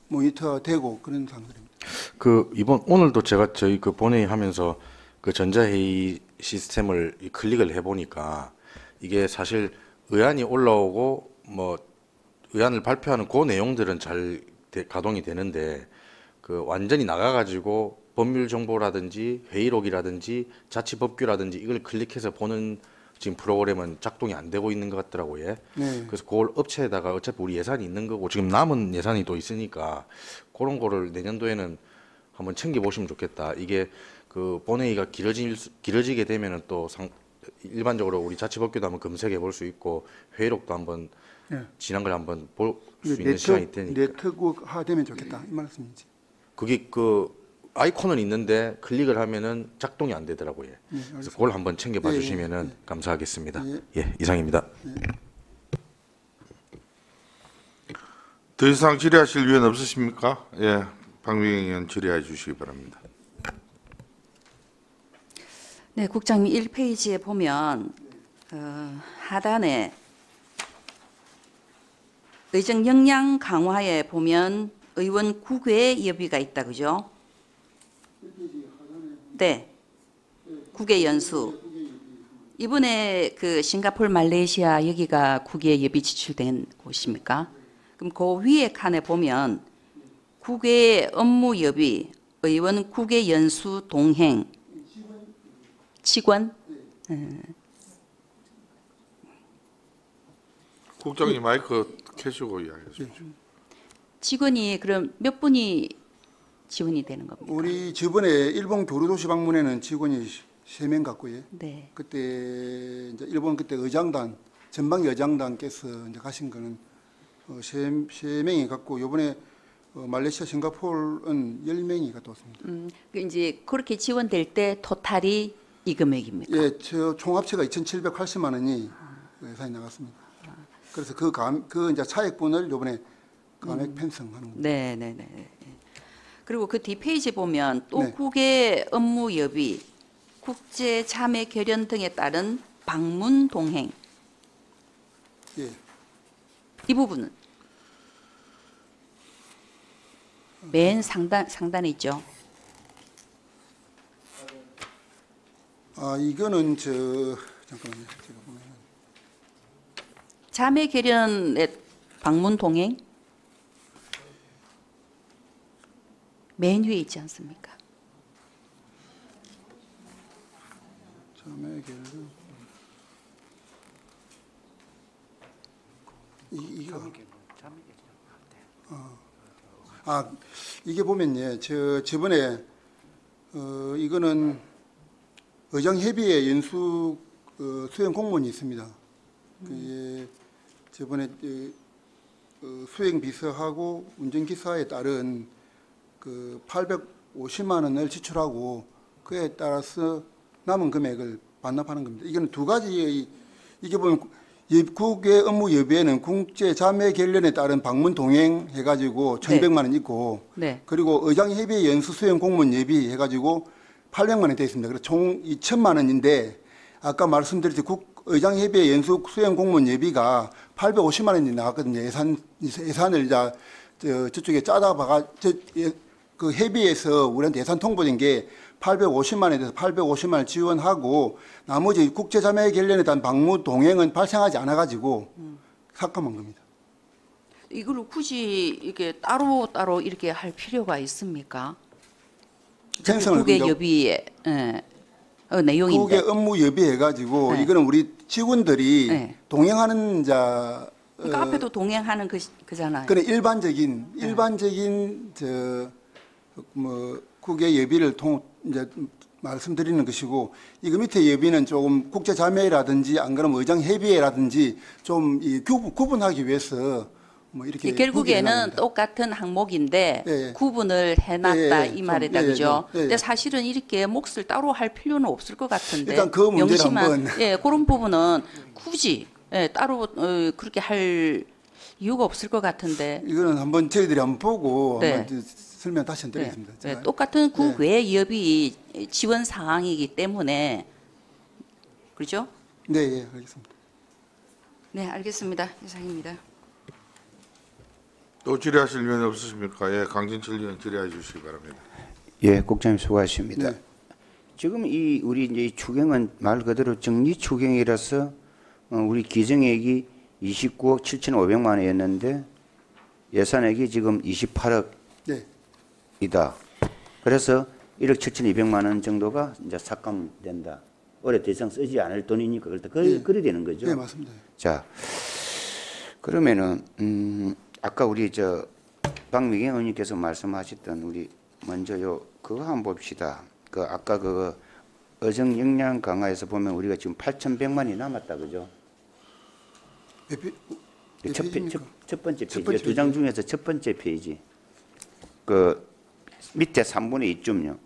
모니터 되고 그런 상황들입니다. 그 이번 오늘도 제가 저희 그 본회의 하면서 그 전자회의 시스템을 클릭을 해보니까 이게 사실 의안이 올라오고 뭐 의안을 발표하는 그 내용들은 잘 가동이 되는데 그 완전히 나가가지고 법률 정보라든지 회의록이라든지 자치법규라든지 이걸 클릭해서 보는 지금 프로그램은 작동이 안 되고 있는 것 같더라고요. 네. 그래서 그걸 업체에다가 어차피 우리 예산이 있는 거고 지금 남은 예산이 또 있으니까 그런 거를 내년도에는 한번 챙겨보시면 좋겠다. 이게 그 본회의가 길어지게 되면은 또 일반적으로 우리 자치법규도 한번 검색해 볼 수 있고 회의록도 한번 지난 걸 한번 볼 수 있는 시간이 되니까. 네트워크화되면 좋겠다 이 말씀이지. 그게 그 아이콘은 있는데 클릭을 하면은 작동이 안 되더라고요. 그래서 그걸 한번 챙겨봐 주시면은 감사하겠습니다. 예, 이상입니다. 더 이상 질의하실 위원 없으십니까? 예, 박미경 의원 질의해 주시기 바랍니다. 네, 국장님 1페이지에 보면 하단에 의정 역량 강화에 보면 의원 국외 여비가 있다, 그죠? 네, 국외 연수. 이번에 그 싱가포르, 말레이시아 여기가 국외 여비 지출된 곳입니까? 그럼 그 위에 칸에 보면 국외 업무 여비, 의원 국외 연수 동행, 직원. 국장님 마이크 켜시고 이야기해 주십시오. 직원이 그럼 몇 분이 지원이 되는 겁니까? 우리 저번에 일본 교류도시 방문에는 직원이 3명 갔고요. 네. 그때 이제 일본 그때 의장단 전방 여장단께서 이제 가신 거는 세 명이 갔고 이번에 말레이시아 싱가포르는 10명이 갔다 왔습니다. 그 이제 그렇게 지원될 때 토탈이 이 금액입니까? 예, 저 총합체가 2,780만 원이 예산이 나갔습니다. 그래서 그 이제 차액분을 이번에 감액 편성하는 겁니다. 네, 네, 네. 그리고 그 뒷페이지 보면 또 네. 국외 업무 여비, 국제 자매 결연 등에 따른 방문 동행 예. 이 부분은 맨 상단에 있죠. 아, 이거는 잠깐만요. 제가 보면 자매 결연의 방문 동행 맨 위에 있지 않습니까? 자매 결연 이거 이게 보면 저번에 이거는 의장협의회 연수 수행 공무원이 있습니다. 그게 저번에 수행 비서하고 운전기사에 따른 그 850만 원을 지출하고 그에 따라서 남은 금액을 반납하는 겁니다. 이거는 두 가지의 이게 보면 국외 업무 여비에는 국제 자매 결연에 따른 방문 동행 해가지고 1,100만 원 있고 네. 그리고 의장협의회 연수 수행 공무원 예비 해가지고 800만 원 되어 있습니다. 그래서 총 2,000만 원인데 아까 말씀드렸듯이 의장협의회 연수 수행 공무원 예비가 850만 원이 나왔거든요. 예산을 저쪽에 짜다 봐가 그 협의회에서 우리한테 예산 통보된 게 850만 원에 대해서 850만 원 지원하고 나머지 국제자매 결연에 대한 방문 동행은 발생하지 않아 가지고 삭감한 겁니다. 이걸 굳이 이게 따로 이렇게 할 필요가 있습니까? 편성을 국외 그죠? 여비의 내용인데. 국외 업무 예비해 가지고 네. 이거는 우리 직원들이 네. 동행하는 그러니까 앞에도 동행하는 그잖아요. 그런 일반적인 국외 예비를 이제 말씀드리는 것이고 이거 밑에 예비는 조금 국제 자매라든지 안 그러면 의장 협의회라든지 좀 구분하기 위해서 뭐 이렇게 결국에는 똑같은 항목인데 예. 구분을 해놨다 예, 예. 이 말이다, 좀, 그죠? 예, 예. 근데 사실은 이렇게 몫을 따로 할 필요는 없을 것 같은데. 일단 그 문제를 한번 그런 부분은 굳이 따로 그렇게 할 이유가 없을 것 같은데. 이거는 한번 저희들이 한번 보고 네. 한번 설명 다시 드리겠습니다. 네, 제가. 똑같은 국외 여비 지원 사항이기 때문에 그렇죠? 네, 예, 알겠습니다. 네, 알겠습니다. 이상입니다. 또 질의하실 위원 없으십니까? 예, 강진철 위원 질의해 주시기 바랍니다. 예, 국장님 수고하십니다. 네. 지금 우리 이제 이 추경은 말 그대로 정리 추경이라서 우리 기정액이 29억 7,500만 원이었는데 예산액이 지금 28억이다. 네. 그래서 1억 7,200만 원 정도가 이제 삭감된다. 올해 더 이상 쓰지 않을 돈이니까 그래 되는 거죠. 네, 맞습니다. 자, 그러면은 아까 우리 박미경 의원님께서 말씀하셨던 우리 먼저요 그거 한번 봅시다. 그 아까 그 어정 역량 강화에서 보면 우리가 지금 8,100만이 남았다 그죠? 첫 번째 페이지 두 장 중에서 첫 번째 페이지 그 밑에 3분의 2쯤요.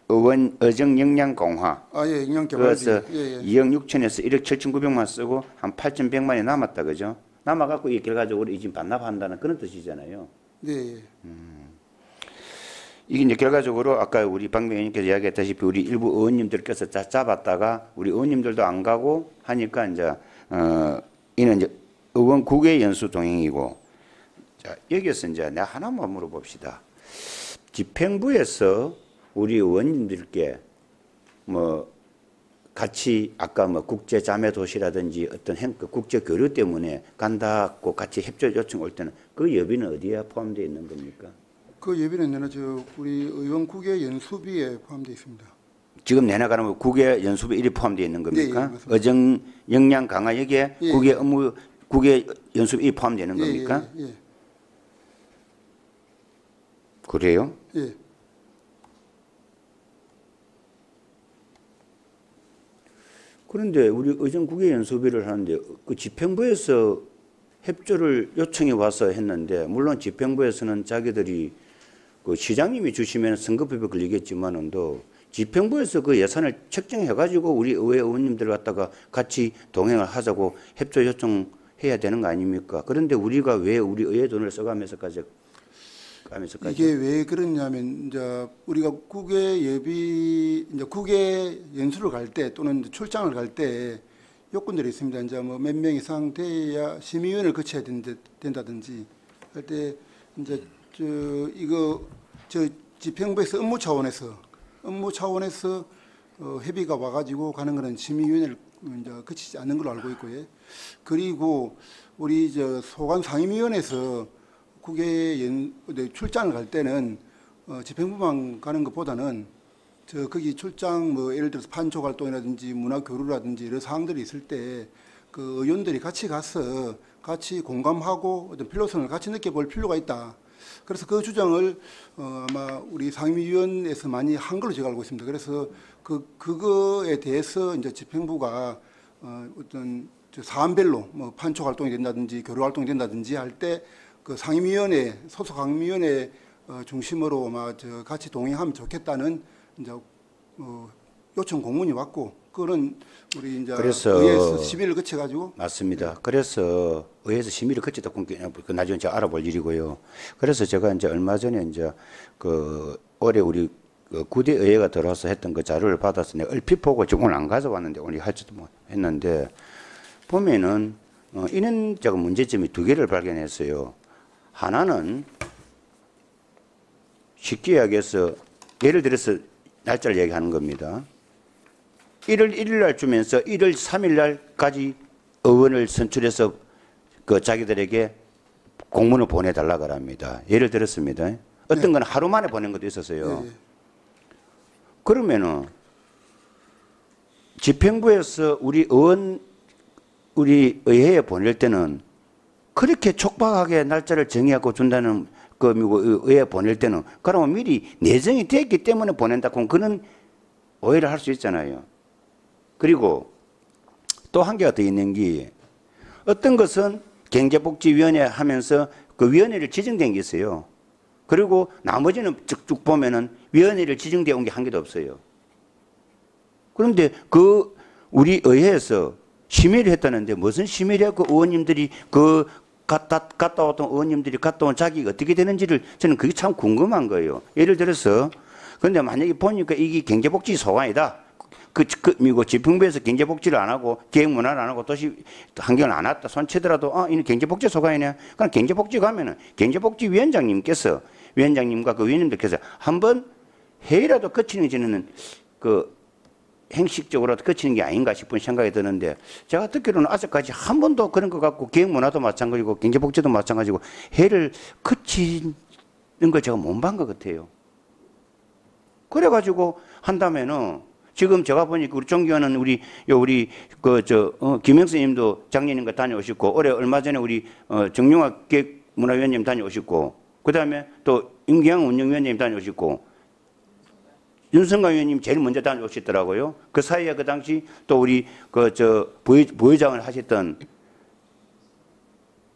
의원 어정 역량 강화. 예, 역량 개발지. 그래서 예, 예. 2억 6천에서 1억 7,900만 쓰고 한 8,100만이 남았다 그죠? 남아갖고 이 결과적으로 이 지금 반납한다는 그런 뜻이잖아요. 네, 예. 이게 이제 결과적으로 아까 우리 박명 의원님께서 이야기했다시피 우리 일부 의원님들께서 잡았다가 우리 의원님들도 안 가고 하니까 이제 이는 이제 의원 국외 연수 동행이고 자 여기서 이제 내가 하나만 물어봅시다. 집행부에서 우리 의원님들께 뭐 같이 아까 뭐 국제 자매 도시라든지 어떤 국제 교류 때문에 간다고 같이 협조 요청 올 때는 그 여비는 어디에 포함되어 있는 겁니까? 그 예비는 우리 의원 국외 연수비에 포함되어 있습니다. 지금 내나가는 국외 연수비 1이 포함되어 있는 겁니까? 예, 맞습니다. 어정 역량 강화 여기에 예. 국외 업무 국외 연수비 1이 포함되는 겁니까? 예, 예, 그래요? 예. 그런데 우리 의정 국외 연수비를 하는데 그 집행부에서 협조를 요청이 와서 했는데 물론 집행부에서는 자기들이 그 시장님이 주시면 선거법에 걸리겠지만은 또 집행부에서 그 예산을 책정해 가지고 우리 의회 의원님들 갖다가 같이 동행을 하자고 협조 요청해야 되는 거 아닙니까? 그런데 우리가 왜 우리 의회 돈을 써가면서까지 이게 왜 그러냐면 이제 우리가 국외 예비 이제 국외 연수를 갈 때 또는 출장을 갈 때 요건들이 있습니다. 이제 뭐 몇 명 이상 돼야 심의위원을 거쳐야 된다든지 할 때 이제 저 집행부에서 업무 차원에서 협의가 와가지고 가는 거는 심의위원회를 이제 거치지 않는 걸로 알고 있고요. 그리고 우리 저 소관 상임위원회에서 국외 출장을 갈 때는 집행부만 가는 것보다는 거기 출장 뭐 예를 들어서 판촉 활동이라든지 문화 교류라든지 이런 사항들이 있을 때 그 의원들이 같이 가서 같이 공감하고 어떤 필요성을 같이 느껴볼 필요가 있다. 그래서 그 주장을 아마 우리 상임위원회에서 많이 한 걸로 제가 알고 있습니다. 그래서 그거에 대해서 이제 집행부가 어떤 사안별로 뭐 판촉 활동이 된다든지 교류 활동이 된다든지 할 때 그 상임위원회 소속 상임위원회 중심으로 아마 같이 동행하면 좋겠다는 이제 요청 공문이 왔고 그거는 우리 이제 그래서 의회에서 심의를 거쳐가지고 맞습니다. 그래서 의회에서 심의를 거치다 그 나중에 제가 알아볼 일이고요. 그래서 제가 이제 얼마 전에 이제 그 올해 우리 그 9대 의회가 들어와서 했던 그 자료를 받아서 내가 얼핏 보고 지금 오늘 안 가져왔는데 오늘 할지도 뭐 했는데 보면은 이런 제가 문제점이 두 개를 발견했어요. 하나는 쉽게 이야기해서 예를 들어서 날짜를 얘기하는 겁니다. 1월 1일 날 주면서 1월 3일 날까지 의원을 선출해서 그 자기들에게 공문을 보내달라고 합니다. 예를 들었습니다. 어떤 건 하루 만에 보낸 것도 있었어요. 그러면은 집행부에서 우리 의회에 보낼 때는 그렇게 촉박하게 날짜를 정해갖고 준다는 그 의회에 보낼 때는 그러면 미리 내정이 됐기 때문에 보낸다. 그럼 그는 오해를 할 수 있잖아요. 그리고 또 한 개가 더 있는 게 어떤 것은 경제복지위원회 하면서 그 위원회를 지정된 게 있어요. 그리고 나머지는 쭉 보면은 위원회를 지정되어 온 게 한 개도 없어요. 그런데 그 우리 의회에서 심의를 했다는데 무슨 심의를 했고 의원님들이 그 갔다 왔던 의원님들이 갔다 온 자기가 어떻게 되는지를 저는 그게 참 궁금한 거예요. 예를 들어서 그런데 만약에 보니까 이게 경제복지 소관이다. 미국 집행부에서 경제복지를 안 하고 계획문화를 안 하고 도시 환경을 안 했다. 손치더라도 이는 경제복지 소관이네. 그럼 경제복지 가면은 경제복지위원장님께서 위원장님과 그 위원님들께서 한번 회의라도 거치는지는 그 행식적으로 거치는 게 아닌가 싶은 생각이 드는데 제가 듣기로는 아직까지 한 번도 그런 것 같고 계획문화도 마찬가지고 경제복지도 마찬가지고 회의를 거치는 걸 제가 못 본 것 같아요. 그래가지고 한다면은 지금 제가 보니까 우리 존경하는 우리 김영수 님도 작년인가 다녀오셨고 올해 얼마 전에 우리 정용학 기획문화위원님 다녀오셨고 그 다음에 또 임기양 운영위원님 다녀오셨고 윤성광 의원님 제일 먼저 다녀오셨더라고요. 그 사이에 그 당시 또 우리 부회장을 하셨던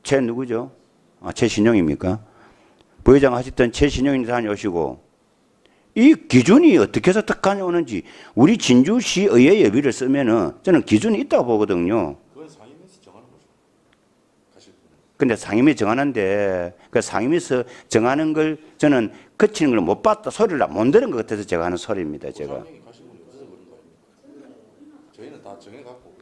최 누구죠? 최신용입니까? 부회장 하셨던 최신용이 다녀오시고 이 기준이 어떻게 해서 딱 다녀오는지 우리 진주시의회 예비를 쓰면은 저는 기준이 있다고 보거든요. 그건 상임위에서 정하는 거죠. 사실. 근데 상임위 정하는데 그 상임위에서 정하는 걸 저는 거치는 걸 못 봤다 소리를 못 들은 것 같아서 제가 하는 소리입니다. 제가. 저희는 다 정해갖고.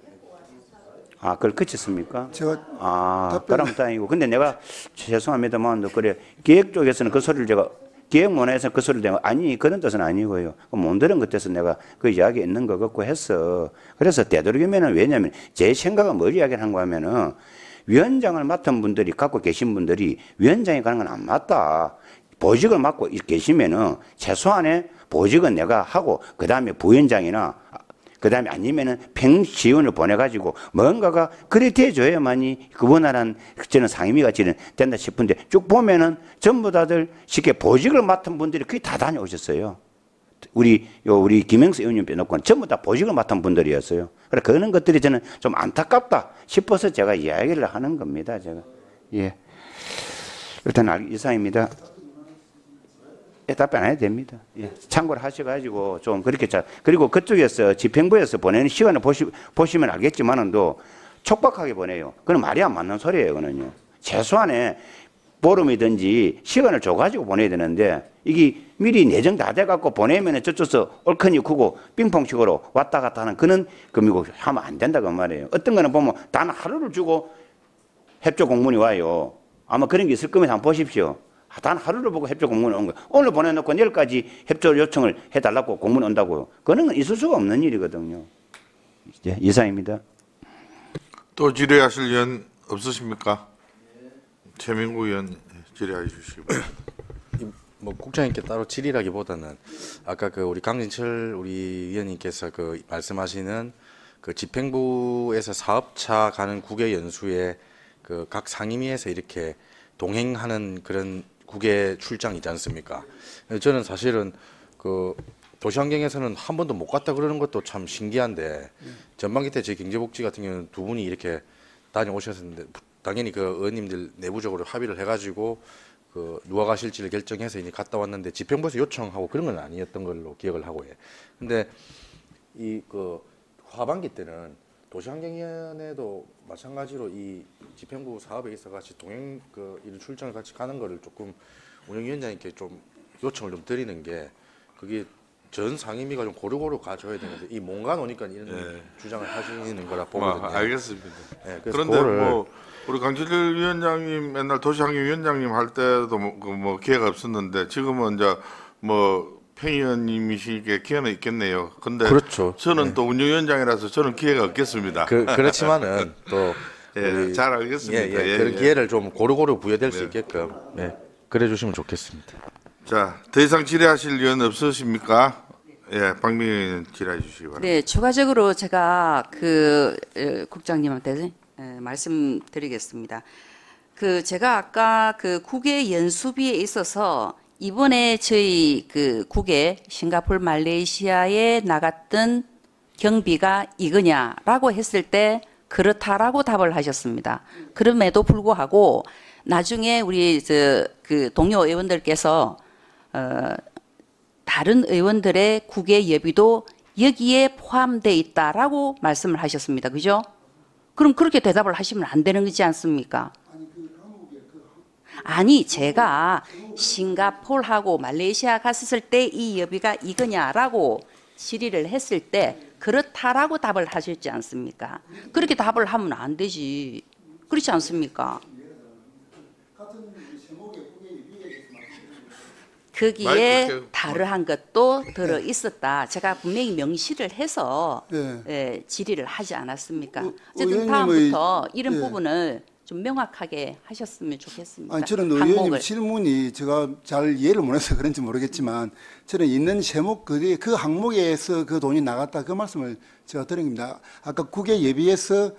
아, 그걸 거쳤습니까? 제가 그럼 다행이고. 근데 내가 죄송합니다만 그래 기획 쪽에서는 그 소리를 제가 기획문화에서 그 소리를 내가 아니 그런 뜻은 아니고요. 못 들은 것 같아서 내가 그 이야기 있는 것 같고 했어. 그래서 되도록이면은 왜냐하면 제 생각은 뭘 이야기를 한 거냐면은 위원장을 맡은 분들이 갖고 계신 분들이 위원장이 가는 건 안 맞다. 보직을 맡고 계시면은 최소한의 보직은 내가 하고 그 다음에 부위원장이나 그 다음에 아니면은 평지원을 보내가지고 뭔가가 그래 돼줘야만이 그분하란 저는 상임위가 된다 싶은데 쭉 보면은 전부 다들 쉽게 보직을 맡은 분들이 거의 다 다녀오셨어요. 우리 김영수 의원님 빼놓고는 전부 다 보직을 맡은 분들이었어요. 그래 그런 것들이 저는 좀 안타깝다 싶어서 제가 이야기를 하는 겁니다. 제가 예 일단 이상입니다. 예, 답변 안 해도 됩니다. 예, 참고를 하셔가지고 좀 그렇게 그리고 그쪽에서 집행부에서 보내는 시간을 보시면 알겠지만은도 촉박하게 보내요. 그건 말이 안 맞는 소리예요, 그거는요. 최소한의 보름이든지 시간을 줘가지고 보내야 되는데 이게 미리 내정 다 돼갖고 보내면 저쪽에서 얼큰이 크고 빙봉식으로 왔다 갔다 하는 그런 금이고 하면 안 된다고 말이에요. 어떤 거는 보면 단 하루를 주고 협조 공문이 와요. 아마 그런 게 있을 거면 한번 보십시오. 단 하루를 보고 협조 공문이 온 거예요. 오늘 보내놓고 내일까지 협조 요청을 해달라고 공문이 온다고요. 그거는 있을 수가 없는 일이거든요. 예, 이상입니다. 또 질의하실 의원 없으십니까? 최민구 의원 질의해 주시기 바랍니다. 뭐 국장님께 따로 질의라기보다는 아까 그 우리 강진철 우리 위원님께서 그 말씀하시는 그 집행부에서 사업차 가는 국외 연수에 그 각 상임위에서 이렇게 동행하는 그런 국외 출장이지 않습니까? 저는 사실은 그 도시환경에서는 한 번도 못 갔다 그러는 것도 참 신기한데 전반기 때 제 경제복지 같은 경우는 두 분이 이렇게 다녀오셨는데 당연히 그 의원님들 내부적으로 합의를 해가지고 그 누가 가실지를 결정해서 이제 갔다 왔는데 집행부에서 요청하고 그런 건 아니었던 걸로 기억을 하고 해. 근데 이 그 하반기 때는 도시환경위원회도 마찬가지로 이 집행부 사업에 있어 같이 동행 그 이런 출장을 같이 가는 거를 조금 운영위원장님께 좀 요청을 좀 드리는 게 그게 전 상임위가 좀 고루고루 가져야 되는데 이 뭔가 노니까 이런 주장을 하시는 거라 보거든요. 알겠습니다. 네, 그래서 그런데 그거를 뭐 우리 강진철 위원장님 맨날 도시환경 위원장님 할 때도 뭐 기회가 없었는데 지금은 이제 뭐 팽 의원님이시기에 기회는 있겠네요. 근데 그렇죠. 저는 또 운영위원장이라서 저는 기회가 없겠습니다. 그렇지만은 또 예, 잘 알겠습니다. 그런 기회를 좀 고루고루 부여될 수 있게끔 그래 주시면 좋겠습니다. 자, 더 이상 질의하실 의원 없으십니까? 예, 박민희 의원 질의해 주시기 바랍니다. 네, 추가적으로 제가 국장님한테 말씀드리겠습니다. 제가 아까 국외 연수비에 있어서 이번에 저희 국외 싱가포르 말레이시아에 나갔던 경비가 이거냐라고 했을 때 그렇다라고 답을 하셨습니다. 그럼에도 불구하고 나중에 우리 동료 의원들께서 다른 의원들의 국외 예비도 여기에 포함되어 있다라고 말씀을 하셨습니다. 그죠? 그럼 그렇게 대답을 하시면 안 되는 거지 않습니까? 아니 제가 싱가포르하고 말레이시아 갔을 때 이 예비가 이거냐라고 질의를 했을 때 그렇다라고 답을 하셨지 않습니까? 그렇게 답을 하면 안 되지. 그렇지 않습니까? 거기에 다르한 것도 들어 있었다. 제가 분명히 명시를 해서 질의를 하지 않았습니까? 어쨌든 다음부터 이런 부분을 좀 명확하게 하셨으면 좋겠습니다. 아니, 저는 의원님 질문이 제가 잘 이해를 못해서 그런지 모르겠지만 저는 있는 세목 그 항목에서 그 돈이 나갔다 그 말씀을 제가 드린 겁니다. 아까 국외 예비에서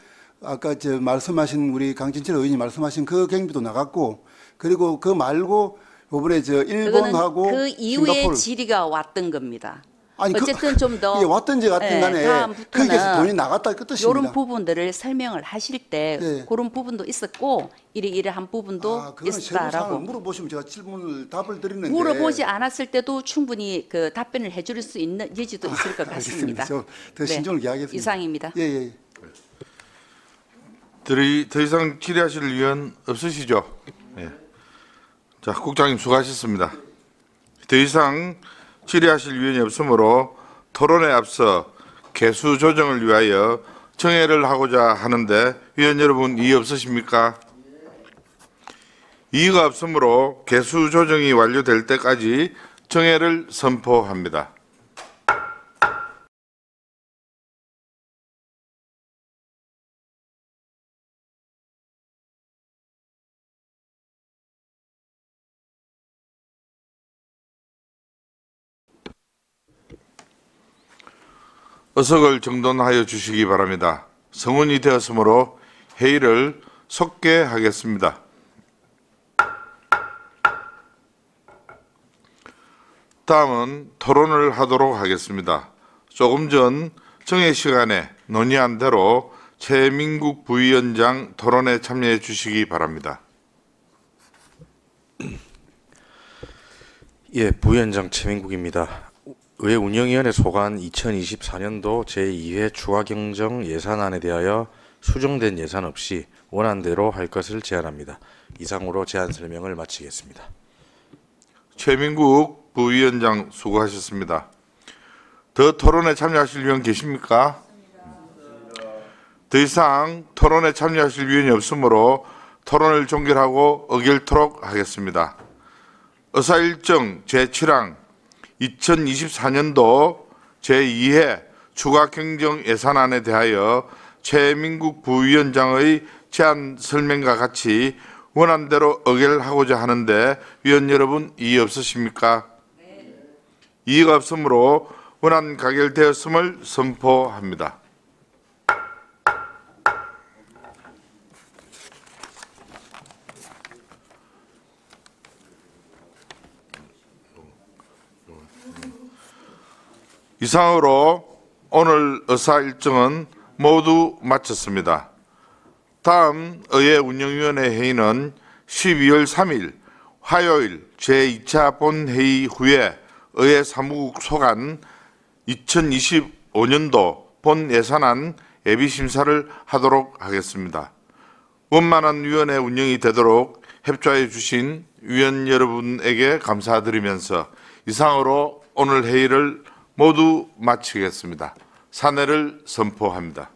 아까 말씀하신 우리 강진철 의원이 말씀하신 그 경비도 나갔고 그리고 그 말고 이번에 일본하고 그 이후에 싱가포르. 질의가 왔던 겁니다. 아니, 어쨌든 좀 더 이게 왔든지 갔든 간에 거기에서 돈이 나갔다 그 뜻입니다. 이런 부분들을 설명을 하실 때 네. 그런 부분도 있었고 이러이러한 부분도 그건 세부 사항을 있었다라고 물어보시면 제가 질문을 답을 드리는데 물어보지 않았을 때도 충분히 그 답변을 해줄 수 있는 여지도 있을 것 같습니다. 알겠습니다. 더 신중을 기하겠습니다. 이상입니다. 예, 예. 더 이상 질의하실 의원 없으시죠? 예. 자, 국장님 수고하셨습니다. 더 이상 질의하실 의원이 없으므로 토론에 앞서 개수 조정을 위하여 정회를 하고자 하는데 위원 여러분 이의 없으십니까? 이의가 없으므로 개수 조정이 완료될 때까지 정회를 선포합니다. 의석을 정돈하여 주시기 바랍니다. 성원이 되었으므로 회의를 속개하겠습니다. 다음은 토론을 하도록 하겠습니다. 조금 전 정회 시간에 논의한 대로 최민국 부위원장 토론에 참여해 주시기 바랍니다. 예, 부위원장 최민국입니다. 의회 운영위원회 소관 2024년도 제2회 추가경정 예산안에 대하여 수정된 예산 없이 원안대로 할 것을 제안합니다. 이상으로 제안 설명을 마치겠습니다. 최민국 부위원장 수고하셨습니다. 더 토론에 참여하실 위원 계십니까? 더 이상 토론에 참여하실 위원이 없으므로 토론을 종결하고 의결토록 하겠습니다. 의사일정 제7항 2024년도 제2회 추가경정 예산안에 대하여 최민국 부위원장의 제안 설명과 같이 원안대로 의결하고자 하는데 위원 여러분 이의 없으십니까? 이의가 없으므로 원안 가결되었음을 선포합니다. 이상으로 오늘 의사 일정은 모두 마쳤습니다. 다음 의회 운영위원회 회의는 12월 3일 화요일 제2차 본회의 후에 의회 사무국 소관 2025년도 본 예산안 예비 심사를 하도록 하겠습니다. 원만한 위원회 운영이 되도록 협조해 주신 위원 여러분에게 감사드리면서 이상으로 오늘 회의를 모두 마치겠습니다. 사내를 선포합니다.